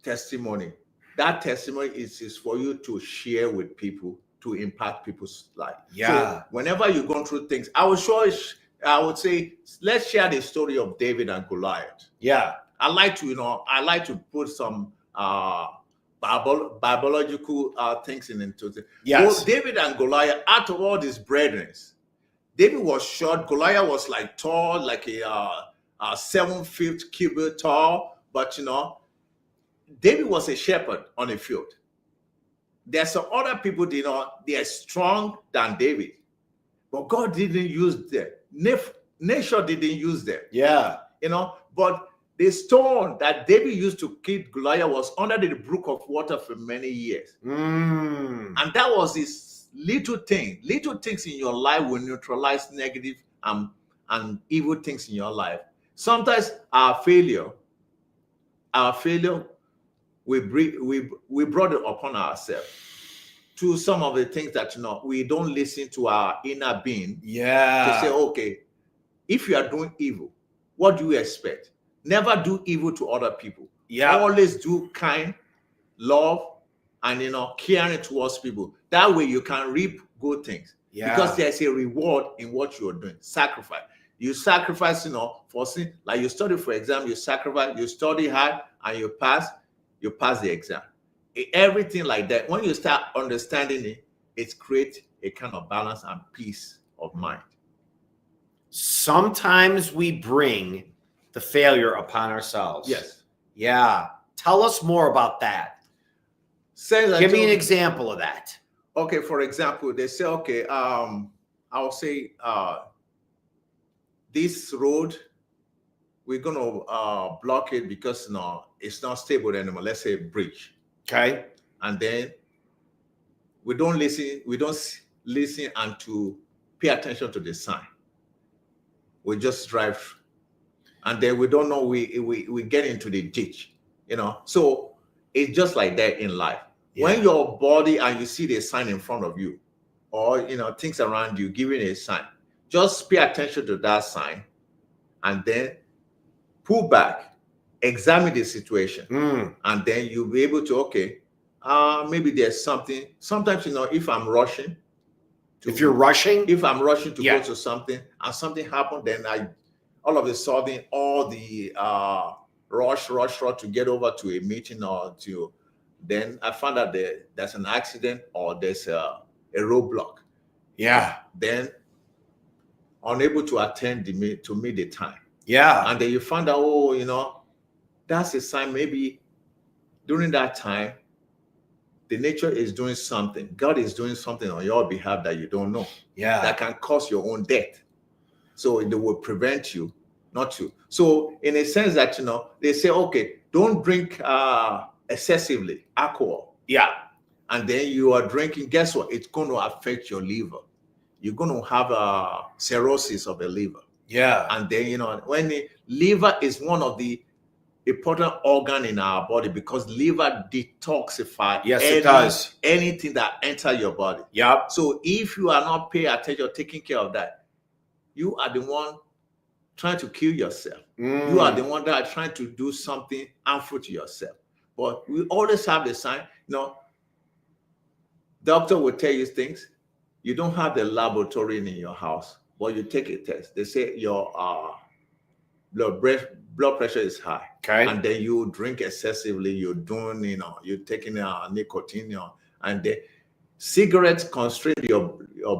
testimony. That testimony is for you to share with people, to impact people's life. Yeah. So whenever you're going through things, I would say, let's share the story of David and Goliath. Yeah. I like to put some biological things into it. Yes. Both David and Goliath, out of all these brethren, David was short. Goliath was like tall, like a 7 feet cubit tall. But David was a shepherd on the field. There's some other people, they are strong than David, but God didn't use them. Nature didn't use them. Yeah. But the stone that David used to kill Goliath was under the brook of water for many years. And that was this little thing. Little things in your life will neutralize negative and evil things in your life. Sometimes our failure, we brought it upon ourselves to some of the things that, we don't listen to our inner being. Yeah. To say, okay, if you are doing evil, what do you expect? Never do evil to other people. Yeah. Always do kind, love, and caring towards people. That way you can reap good things. Yeah. Because there's a reward in what you're doing. Sacrifice. You sacrifice, for sin. Like you study for exam, you sacrifice, you study hard, and you pass the exam. Everything like that. When you start understanding it, it creates a kind of balance and peace of mind. Sometimes we bring the failure upon ourselves. Yes. Yeah. Tell us more about that. Give me an example of that. Okay, for example, they say, okay, I'll say this road, we're gonna block it because it's not stable anymore. Let's say bridge. Okay. And then we don't listen and to pay attention to the sign. We just drive, and then we don't know, we get into the ditch, So it's just like that in life. Yeah. When your body and you see the sign in front of you, or things around you giving a sign, just pay attention to that sign, and then pull back, examine the situation, and then you'll be able to, okay, maybe there's something. Sometimes, if I'm rushing, if I'm rushing to go to something and something happened, then all of a sudden, all the rush to get over to a meeting then I found out there's an accident or there's a roadblock. Yeah. Then unable to attend to meet the time. Yeah. And then you find out, that's a sign. Maybe during that time, the nature is doing something. God is doing something on your behalf that you don't know. Yeah. That can cause your own death. So it will prevent you, not to. So in a sense that, they say, okay, don't drink excessively alcohol. Yeah. and then you are drinking, guess what? It's going to affect your liver. You're going to have a cirrhosis of the liver. Yeah. And then, when the liver is one of the important organ in our body, because liver detoxify it does. Anything that enter your body. Yep. So if you are not paying attention, taking care of that, you are the one trying to kill yourself. You are the one that are trying to do something harmful to yourself. But we always have the sign, doctor will tell you things. You don't have the laboratory in your house, but you take a test. They say your blood pressure is high. Okay. And then you drink excessively, you're doing, you're taking nicotine, and the cigarettes constrict your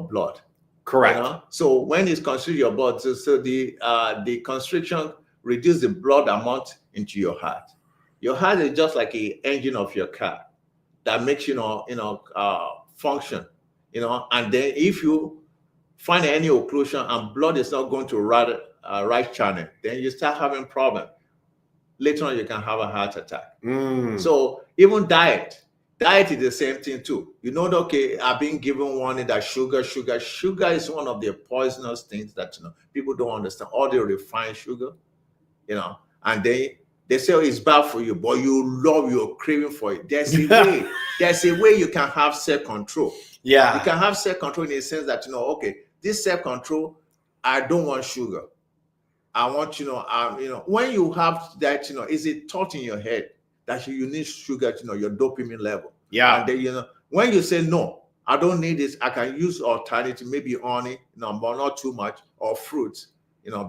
blood. Correct. So when it's constrict your blood, so the constriction reduce the blood amount into your heart. Your heart is just like an engine of your car that makes function. And then if you find any occlusion and blood is not going to right channel, then you start having problem. Later on, you can have a heart attack. So even diet is the same thing too. I've been given warning that sugar is one of the poisonous things that people don't understand. All the refined sugar, and they say it's bad for you, but you're craving for it. There's a way you can have self-control. Yeah. You can have self-control in the sense that this self-control, I don't want sugar. I want, when you have that, is a thought in your head that you need sugar, your dopamine level. Yeah. And then, when you say, no, I don't need this, I can use alternative, maybe honey, but not too much, or fruits,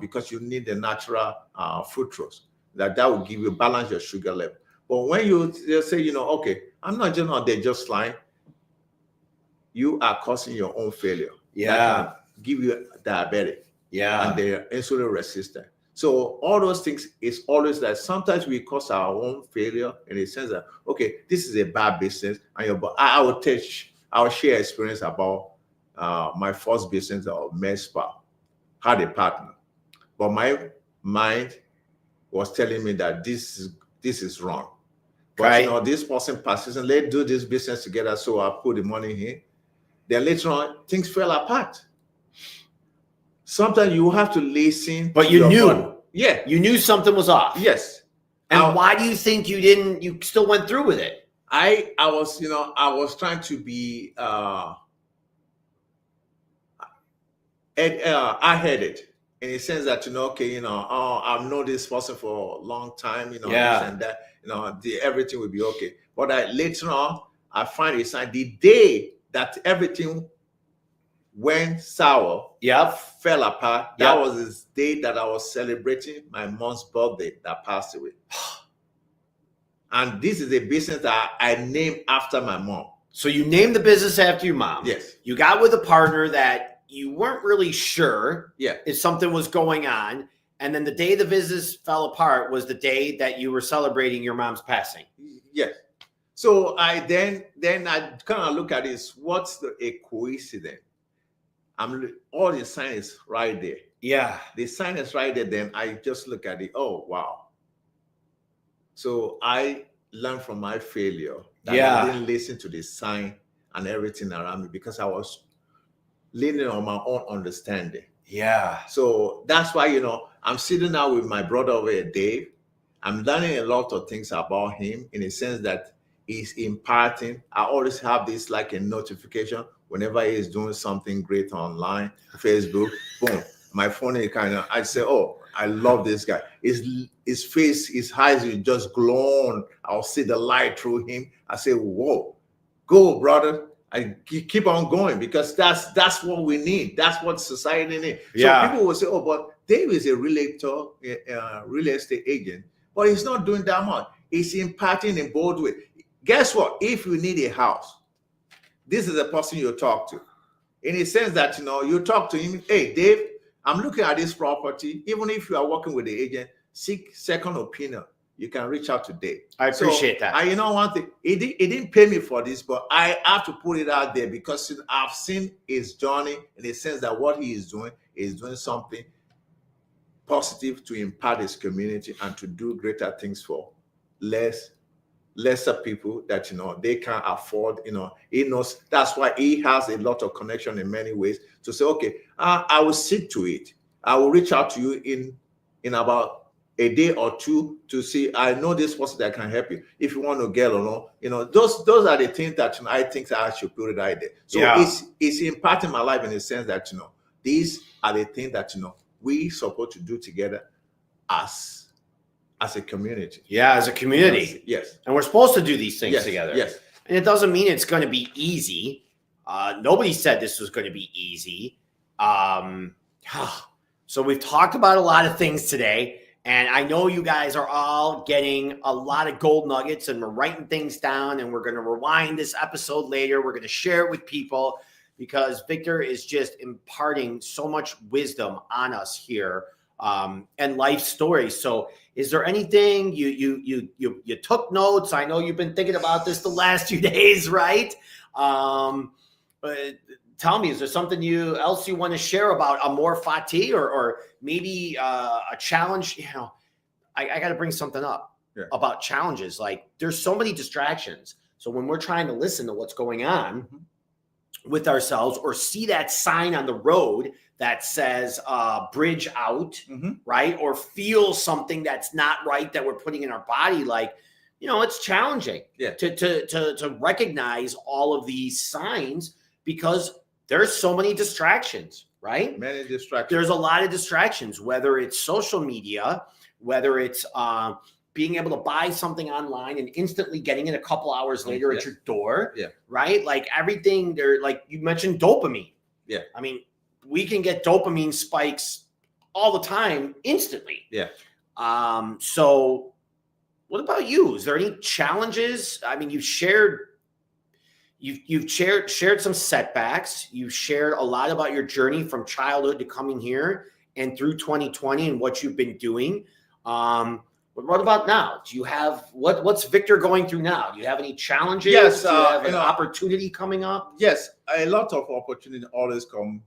because you need the natural fructose. That will give you balance your sugar level. But when you say, okay, I'm not they're just lying, you are causing your own failure. Yeah. That can give you diabetic. Yeah. And they're insulin resistant. So all those things is always that sometimes we cause our own failure in the sense that, okay, this is a bad business. And I'll share experience about my first business of MedSpa. Had a partner. But my mind was telling me that this is wrong. But this person persistent, let's do this business together. So I put the money in. Then later on, things fell apart. Sometimes you have to listen. But you knew. Body. Yeah. You knew something was off. Yes. And why do you think you still went through with it? I was trying to be hard-headed in the sense that, I've known this person for a long time, this and that, everything will be okay. But later on, I find a sign the day that everything went sour, fell apart. That was this day that I was celebrating my mom's birthday that passed away. And this is a business that I named after my mom. So you named the business after your mom. Yes. You got with a partner that you weren't really sure if something was going on. And then the day the business fell apart was the day that you were celebrating your mom's passing. Yes. So I then I kind of look at this. What's a coincidence? All the sign is right there. Yeah. The sign is right there. Then I just look at it. Oh, wow. So I learned from my failure that I didn't listen to the sign and everything around me because I was leaning on my own understanding. Yeah. So that's why, I'm sitting now with my brother over here, Dave. I'm learning a lot of things about him in a sense that he's imparting. I always have this like a notification whenever he's doing something great online, Facebook, boom, my phone is I say, oh, I love this guy. His face, his eyes will just glow. I'll see the light through him. I say, whoa, go, brother. I keep on going because that's what we need. That's what society needs. So people will say, oh, but Dave is a realtor, real estate agent, but he's not doing that much. He's imparting in both ways. Guess what? If you need a house, this is the person you talk to. In a sense that, you talk to him, hey, Dave, I'm looking at this property. Even if you are working with the agent, seek second opinion. You can reach out to Dave. I appreciate that. One thing, he didn't pay me for this, but I have to put it out there because I've seen his journey in the sense that what he is doing something positive to impact his community and to do greater things for less lesser people that, they can't afford, he knows. That's why he has a lot of connection in many ways to say, okay, I will see to it. I will reach out to you in about a day or two to see, I know this person that can help you. If you want to get or not, those are the things that I think that I should put it out there. So it's impacting my life in the sense that, these are the things that, we supposed to do together as a community. Yeah, as a community. Yes. And we're supposed to do these things together. Yes. And it doesn't mean it's going to be easy. Nobody said this was going to be easy. So we've talked about a lot of things today. And I know you guys are all getting a lot of gold nuggets and we're writing things down and we're going to rewind this episode later. We're going to share it with people because Vyktor is just imparting so much wisdom on us here and life stories. So is there anything you took notes? I know you've been thinking about this the last few days, right? But tell me, is there something else you want to share about Amor Fati or maybe a challenge? I got to bring something up about challenges. Like there's so many distractions. So when we're trying to listen to what's going on with ourselves or see that sign on the road that says bridge out, right? Or feel something that's not right that we're putting in our body, like, it's challenging to recognize all of these signs because there's so many distractions, right? Many distractions. There's a lot of distractions, whether it's social media, whether it's being able to buy something online and instantly getting it a couple hours later at your door, right? Like everything there, like you mentioned dopamine. Yeah. I mean, we can get dopamine spikes all the time instantly. Yeah. So what about you? Is there any challenges? I mean, you've shared some setbacks. You've shared a lot about your journey from childhood to coming here and through 2020 and what you've been doing. But what about now? Do you have what's Vyktor going through now? Do you have any challenges? Yes, do you have an opportunity coming up? Yes, a lot of opportunity always come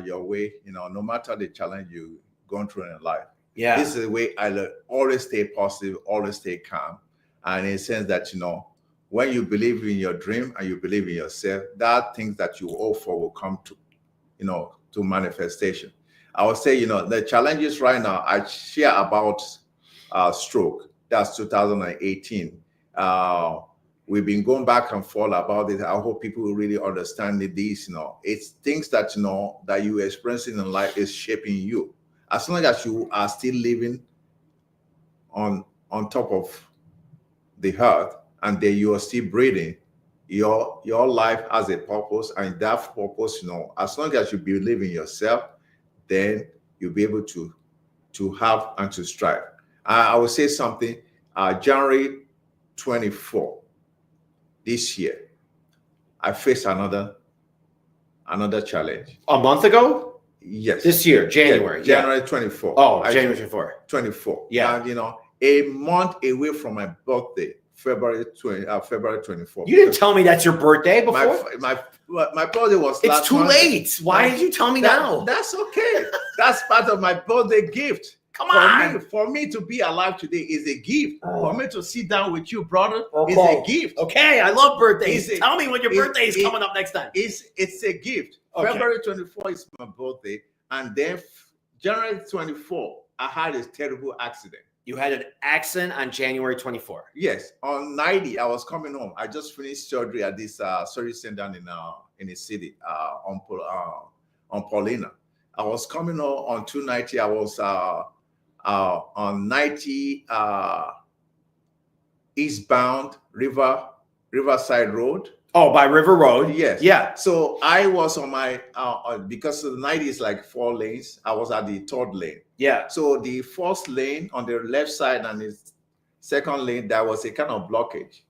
your way. No matter the challenge you're going through in life. Yeah, this is the way I learn. Always stay positive. Always stay calm. And in the sense that when you believe in your dream and you believe in yourself, that things that you hope for will come to, to manifestation. I would say, the challenges right now, I share about stroke. That's 2018. We've been going back and forth about it. I hope people will really understand this. It's things that, that you're experiencing in life is shaping you. As long as you are still living on top of the earth, and then you are still breathing, your life has a purpose, and that purpose, as long as you believe in yourself, then you'll be able to have and to strive. I will say something. January 24 this year, I faced another challenge. A month ago? Yes. This year, January. Yeah, January 24. Oh, January 24. 24. Yeah. And a month away from my birthday, February 24th. You didn't tell me that's your birthday before? My birthday was It's last too Monday. late. Why did you tell me now? That's okay. That's part of my birthday gift. Come on. For me to be alive today is a gift. For me to sit down with you, brother, is Okay. a gift. Okay, I love birthdays. It's a- Tell me when your birthday is coming up next time. It's a gift. Okay. February 24 is my birthday. And then January 24, I had a terrible accident. You had an accident on January 24. Yes, on 90, I was coming home. I just finished surgery at this surgery center down in the city on Paulina. I was coming home on 290. I was on 90 eastbound Riverside Road. Oh, by River Road. Yes. Yeah. So I was on my because the 90 is like 4 lanes. I was at the 3rd lane. Yeah. So the first lane on the left side and the second lane, there was a kind of blockage.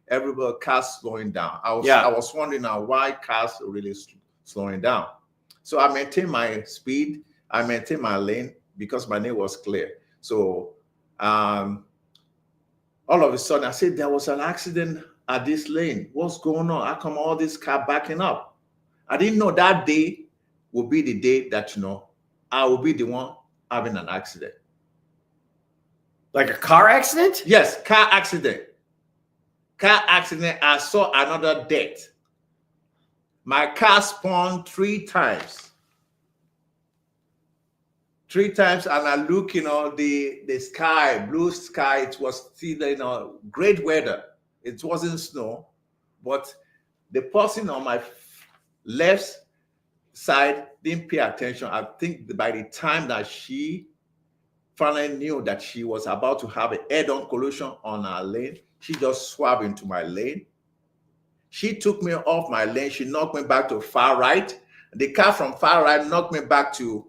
Everybody cars slowing down. I was wondering now why cars are really slowing down. So I maintained my speed. I maintained my lane because my lane was clear. So all of a sudden I said there was an accident at this lane. What's going on? How come all this car backing up? I didn't know that day would be the day that I will be the one having an accident. Like a car accident? Yes, car accident. car accident, I saw another death. My car spun 3 times. 3 times, and I look, the sky, blue sky, it was still, great weather. It wasn't snow, but the person on my left side didn't pay attention. I think by the time that she finally knew that she was about to have a head-on collision on her lane, she just swerved into my lane. She took me off my lane. She knocked me back to far right. The car from far right knocked me back to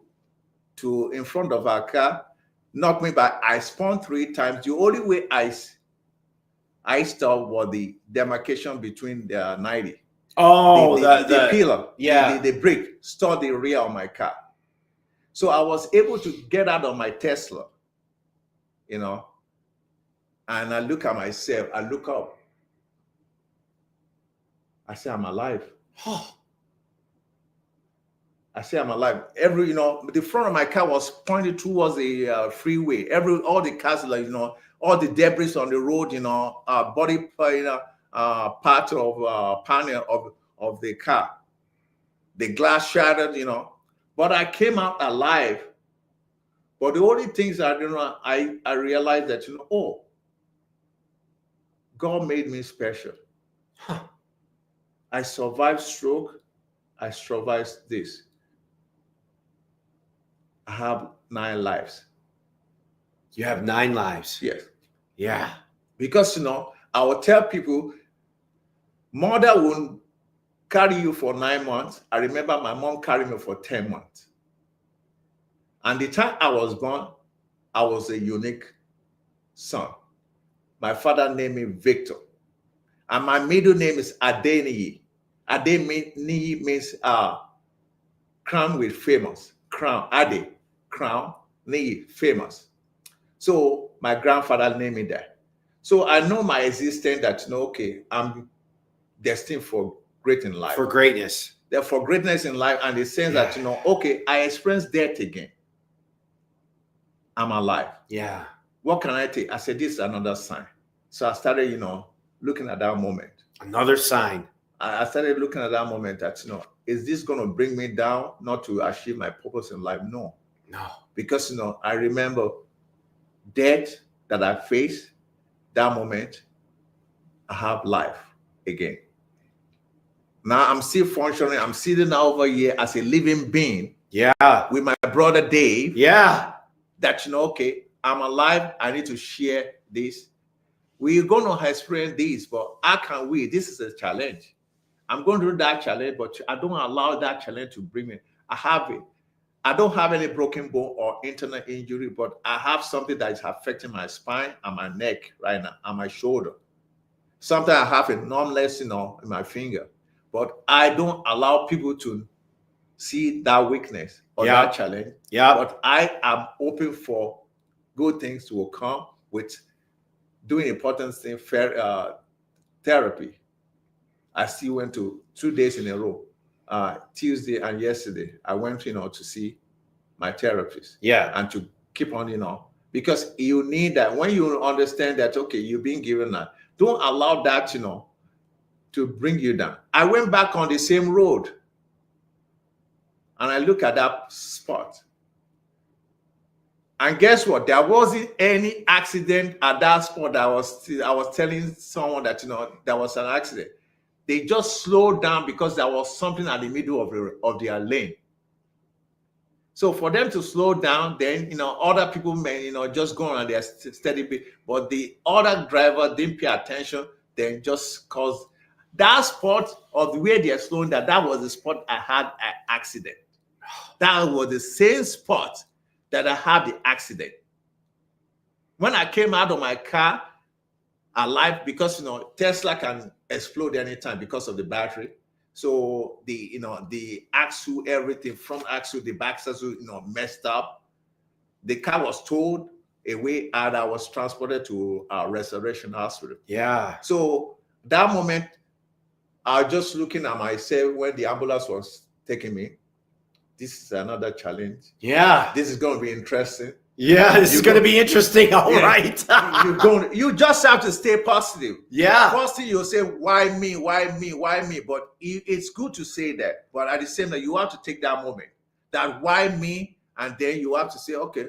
in front of her car, knocked me back. I spun 3 times. The only way I stopped was the demarcation between the 90. Oh, the pillar, yeah, the brake stopped the rear of my car. So I was able to get out of my Tesla, and I look at myself, I look up. I say, I'm alive. I say, I'm alive. The front of my car was pointed towards the freeway. All the cars, all the debris on the road, body part of panel of the car. The glass shattered, but I came out alive. But the only things I realized that, God made me special. I survived stroke. I survived this. I have 9 lives. You have 9 lives. Yes. Yeah. Because, I will tell people, mother will carry you for 9 months. I remember my mom carried me for 10 months. And the time I was born, I was a unique son. My father named me Vyktor. And my middle name is Akynola. Akynola means crown with famous. Crown, Ade, crown, Ni, famous. So my grandfather named me that. So I know my existence that, I'm destined for great in life. For greatness. For greatness in life, and the sense that, I experienced death again. I'm alive. Yeah. What can I take? I said, this is another sign. So I started, looking at that moment. Another sign. I started looking at that moment that, is this going to bring me down not to achieve my purpose in life? No. Because, I remember death that I faced, that moment, I have life again. Now I'm still functioning. I'm sitting over here as a living being. Yeah. With my brother Dave. Yeah. That, I'm alive. I need to share this. We're going to experience this, but how can we? This is a challenge. I'm going to do that challenge, but I don't allow that challenge to bring me. I have it. I don't have any broken bone or internal injury, but I have something that is affecting my spine and my neck right now, and my shoulder. Sometimes I have a numbness, in my finger, but I don't allow people to see that weakness or that challenge. Yeah. But I am open for good things to come with doing important things, therapy. I still went to 2 days in a row, Tuesday and yesterday. I went, to see my therapist. Yeah. And to keep on, because you need that. When you understand that, okay, you've been given that, don't allow that, to bring you down. I went back on the same road and I look at that spot. And guess what? There wasn't any accident at that spot. I was telling someone that, there was an accident. They just slowed down because there was something at the middle of their lane. So for them to slow down, then, other people may, just go on their steady bit. But the other driver didn't pay attention, then just caused that spot of where they're slowing down. That was the spot I had an accident. That was the same spot that I had the accident. When I came out of my car alive, because Tesla can explode anytime because of the battery. So the axle, everything, front axle, the back axle, messed up. The car was towed away and I was transported to Restoration Hospital. Yeah. So that moment, I was just looking at myself when the ambulance was taking me. This is another challenge. Yeah. This is going to be interesting. Yeah, this is going to be interesting. All right. You just have to stay positive. Yeah. First thing you'll say, why me? Why me? Why me? But it's good to say that. But at the same time, you have to take that moment. That why me? And then you have to say, okay,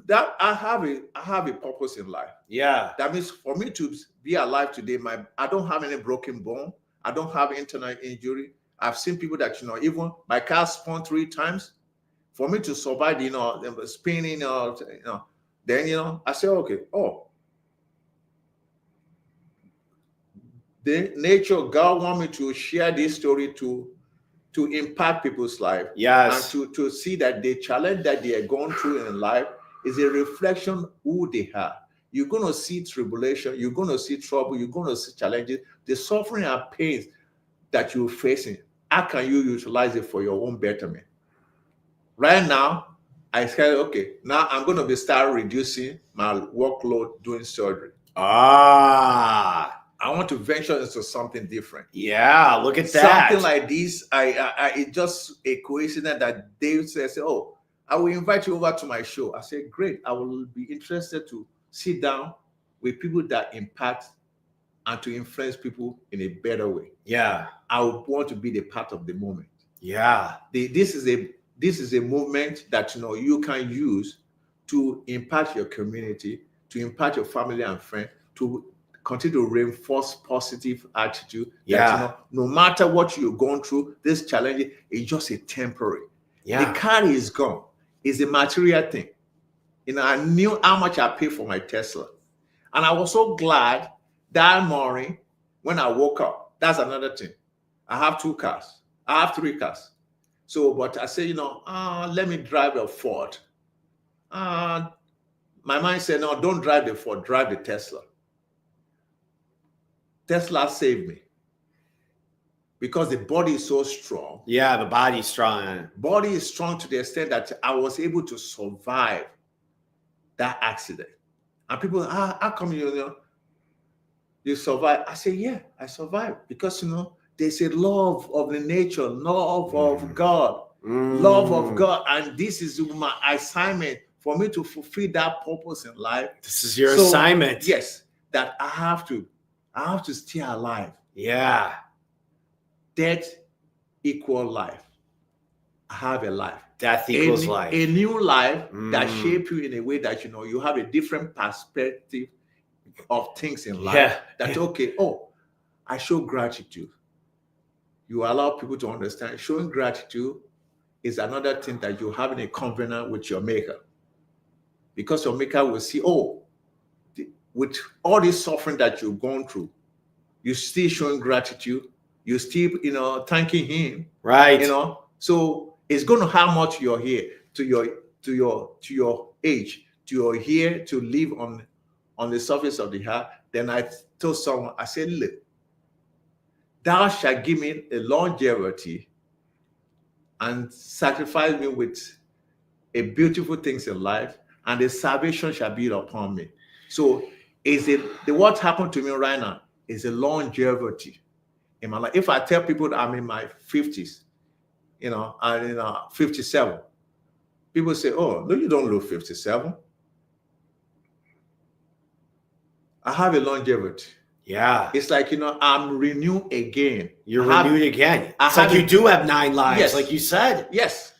that I have a purpose in life. Yeah. That means for me to be alive today, I don't have any broken bone. I don't have internal injury. I've seen people that, even my car spun 3 times. For me to survive, spinning, then, I say, okay, the nature, God want me to share this story to impact people's life. Yes. And to see that the challenge that they are going through in life is a reflection who they are. You're going to see tribulation. You're going to see trouble. You're going to see challenges. The suffering and pains that you're facing, how can you utilize it for your own betterment? Right now, I said, okay, now I'm going to start reducing my workload doing surgery. I want to venture into something different. Yeah, look at that. Something like this, it's just a coincidence that Dave says, oh, I will invite you over to my show. I said, great. I will be interested to sit down with people that impact and to influence people in a better way. Yeah. I would want to be the part of the moment. Yeah. This is a movement that you can use to impact your community, to impact your family and friends, to continue to reinforce positive attitude. Yeah. That, no matter what you're going through, this challenge is just a temporary. Yeah. The car is gone. It's a material thing. I knew how much I paid for my Tesla. And I was so glad that morning when I woke up. That's another thing. I have 2 cars. I have 3 cars. So, but I say, let me drive a Ford. My mind said, no, don't drive the Ford, drive the Tesla. Tesla saved me because the body is so strong. Yeah, the body's strong. Body is strong to the extent that I was able to survive that accident. And people, how come you survive? I say, yeah, I survived because, there's a love of the nature, love of God, love of God. And this is my assignment for me to fulfill that purpose in life. This is your assignment. Yes, that I have to stay alive. Yeah. Death equals life. I have a life. Death equals life. A new life that shapes you in a way that, you have a different perspective of things in life. Yeah. That, okay, I show gratitude. You allow people to understand showing gratitude is another thing that you're having a covenant with your maker. Because your maker will see, with all this suffering that you've gone through, you're still showing gratitude. You're still, thanking him. Right. So it's going to how much you're here to your age, to your here to live on the surface of the earth. Then I told someone, I said, look, thou shalt give me a longevity and sacrifice me with a beautiful things in life, and the salvation shall be upon me. So what happened to me right now is a longevity in my life. If I tell people that I'm in my 50s, and 57, people say, oh, no, you don't look 57. I have a longevity. Yeah. It's like, I'm renewed again. You're renewed again. It's like you do have 9 lives, yes, like you said. Yes.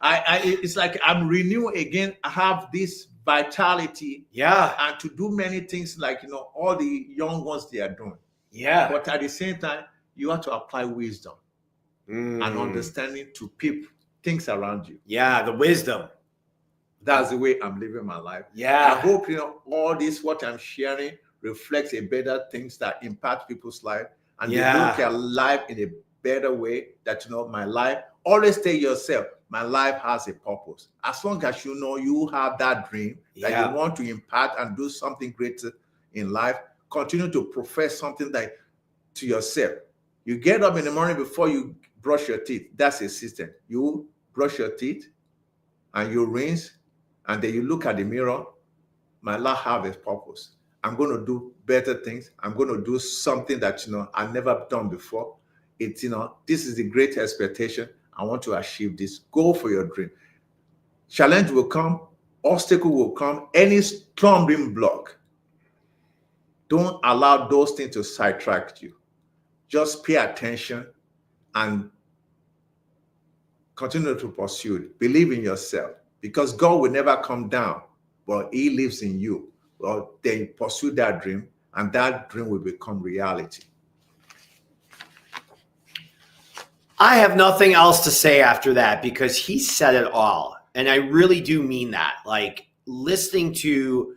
It's like I'm renewed again. I have this vitality. Yeah. And to do many things like, all the young ones they are doing. Yeah. But at the same time, you have to apply wisdom and understanding to people, things around you. Yeah, the wisdom. That's the way I'm living my life. Yeah. I hope, all this, what I'm sharing, reflects a better things that impact people's life. And they look at life in a better way that, my life, always tell yourself, my life has a purpose. As long as you have that dream that you want to impact and do something greater in life, continue to profess something that to yourself. You get up in the morning before you brush your teeth. That's a system. You brush your teeth and you rinse, and then you look at the mirror. My life has a purpose. I'm going to do better things. I'm going to do something that, I've never done before. It's, this is the great expectation. I want to achieve this. Go for your dream. Challenge will come, obstacle will come, any stumbling block. Don't allow those things to sidetrack you. Just pay attention and continue to pursue it. Believe in yourself, because God will never come down, but He lives in you. Well, then pursue that dream, and that dream will become reality. I have nothing else to say after that, because he said it all. And I really do mean that. Like, listening to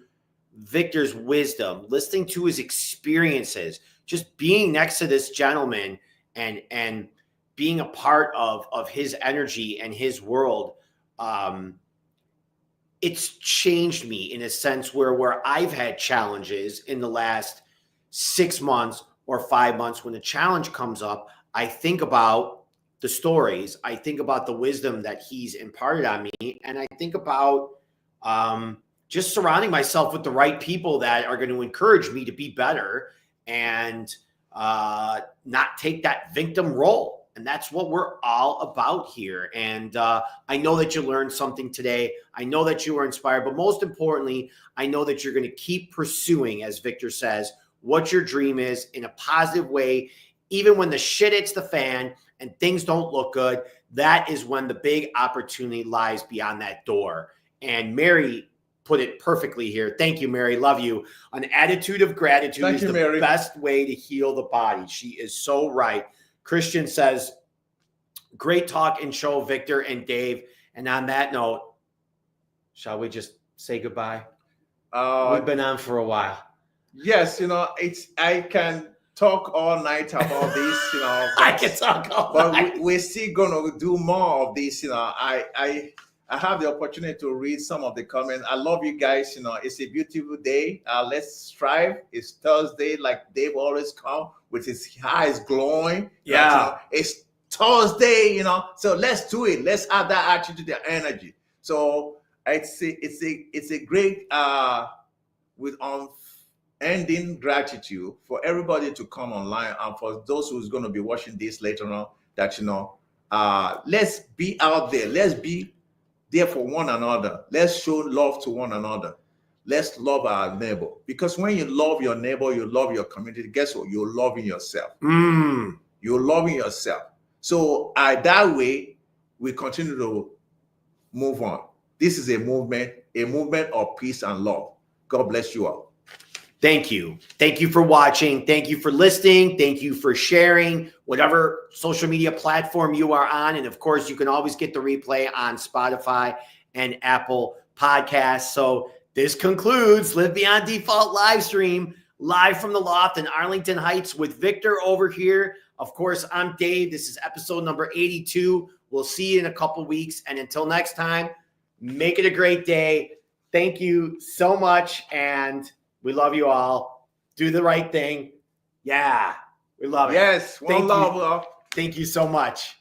Vyktor's wisdom, listening to his experiences, just being next to this gentleman and being a part of his energy and his world, it's changed me in a sense where I've had challenges in the last 6 months or 5 months. When a challenge comes up, I think about the stories, I think about the wisdom that he's imparted on me, and I think about just surrounding myself with the right people that are going to encourage me to be better and not take that victim role. And that's what we're all about here. And I know that you learned something today. I know that you were inspired, but most importantly, I know that you're going to keep pursuing, as Vyktor says, what your dream is in a positive way. Even when the shit hits the fan and things don't look good, that is when the big opportunity lies beyond that door. And Mary put it perfectly here. Thank you, Mary. Love you. An attitude of gratitude is the best way to heal the body. She is so right. Christian says, great talk and show, Vyktor and Dave. And on that note, shall we just say goodbye? We've been on for a while. Yes, I can talk all night about this, I can talk all night. But we're still going to do more of this. I have the opportunity to read some of the comments. I love you guys. It's a beautiful day. Let's strive. It's Thursday, like Dave always come with his eyes glowing. Yeah. It's Thursday, so let's do it. Let's have that attitude and energy. So it's a great with ending gratitude for everybody to come online, and for those who's going to be watching this later on, that let's be out there. Let's be there for one another. Let's show love to one another. Let's love our neighbor, because when you love your neighbor, you love your community. Guess what? You're loving yourself. You're loving yourself. So that way we continue to move on. This is a movement of peace and love. God bless you all. Thank you. Thank you for watching. Thank you for listening. Thank you for sharing whatever social media platform you are on. And of course, you can always get the replay on Spotify and Apple Podcasts. So this concludes Live Beyond Default live stream, live from the loft in Arlington Heights with Vyktor over here. Of course, I'm Dave. This is episode number 82. We'll see you in a couple weeks. And until next time, make it a great day. Thank you so much. And we love you all. Do the right thing. Yeah, we love it. Yes, one love. Thank you so much.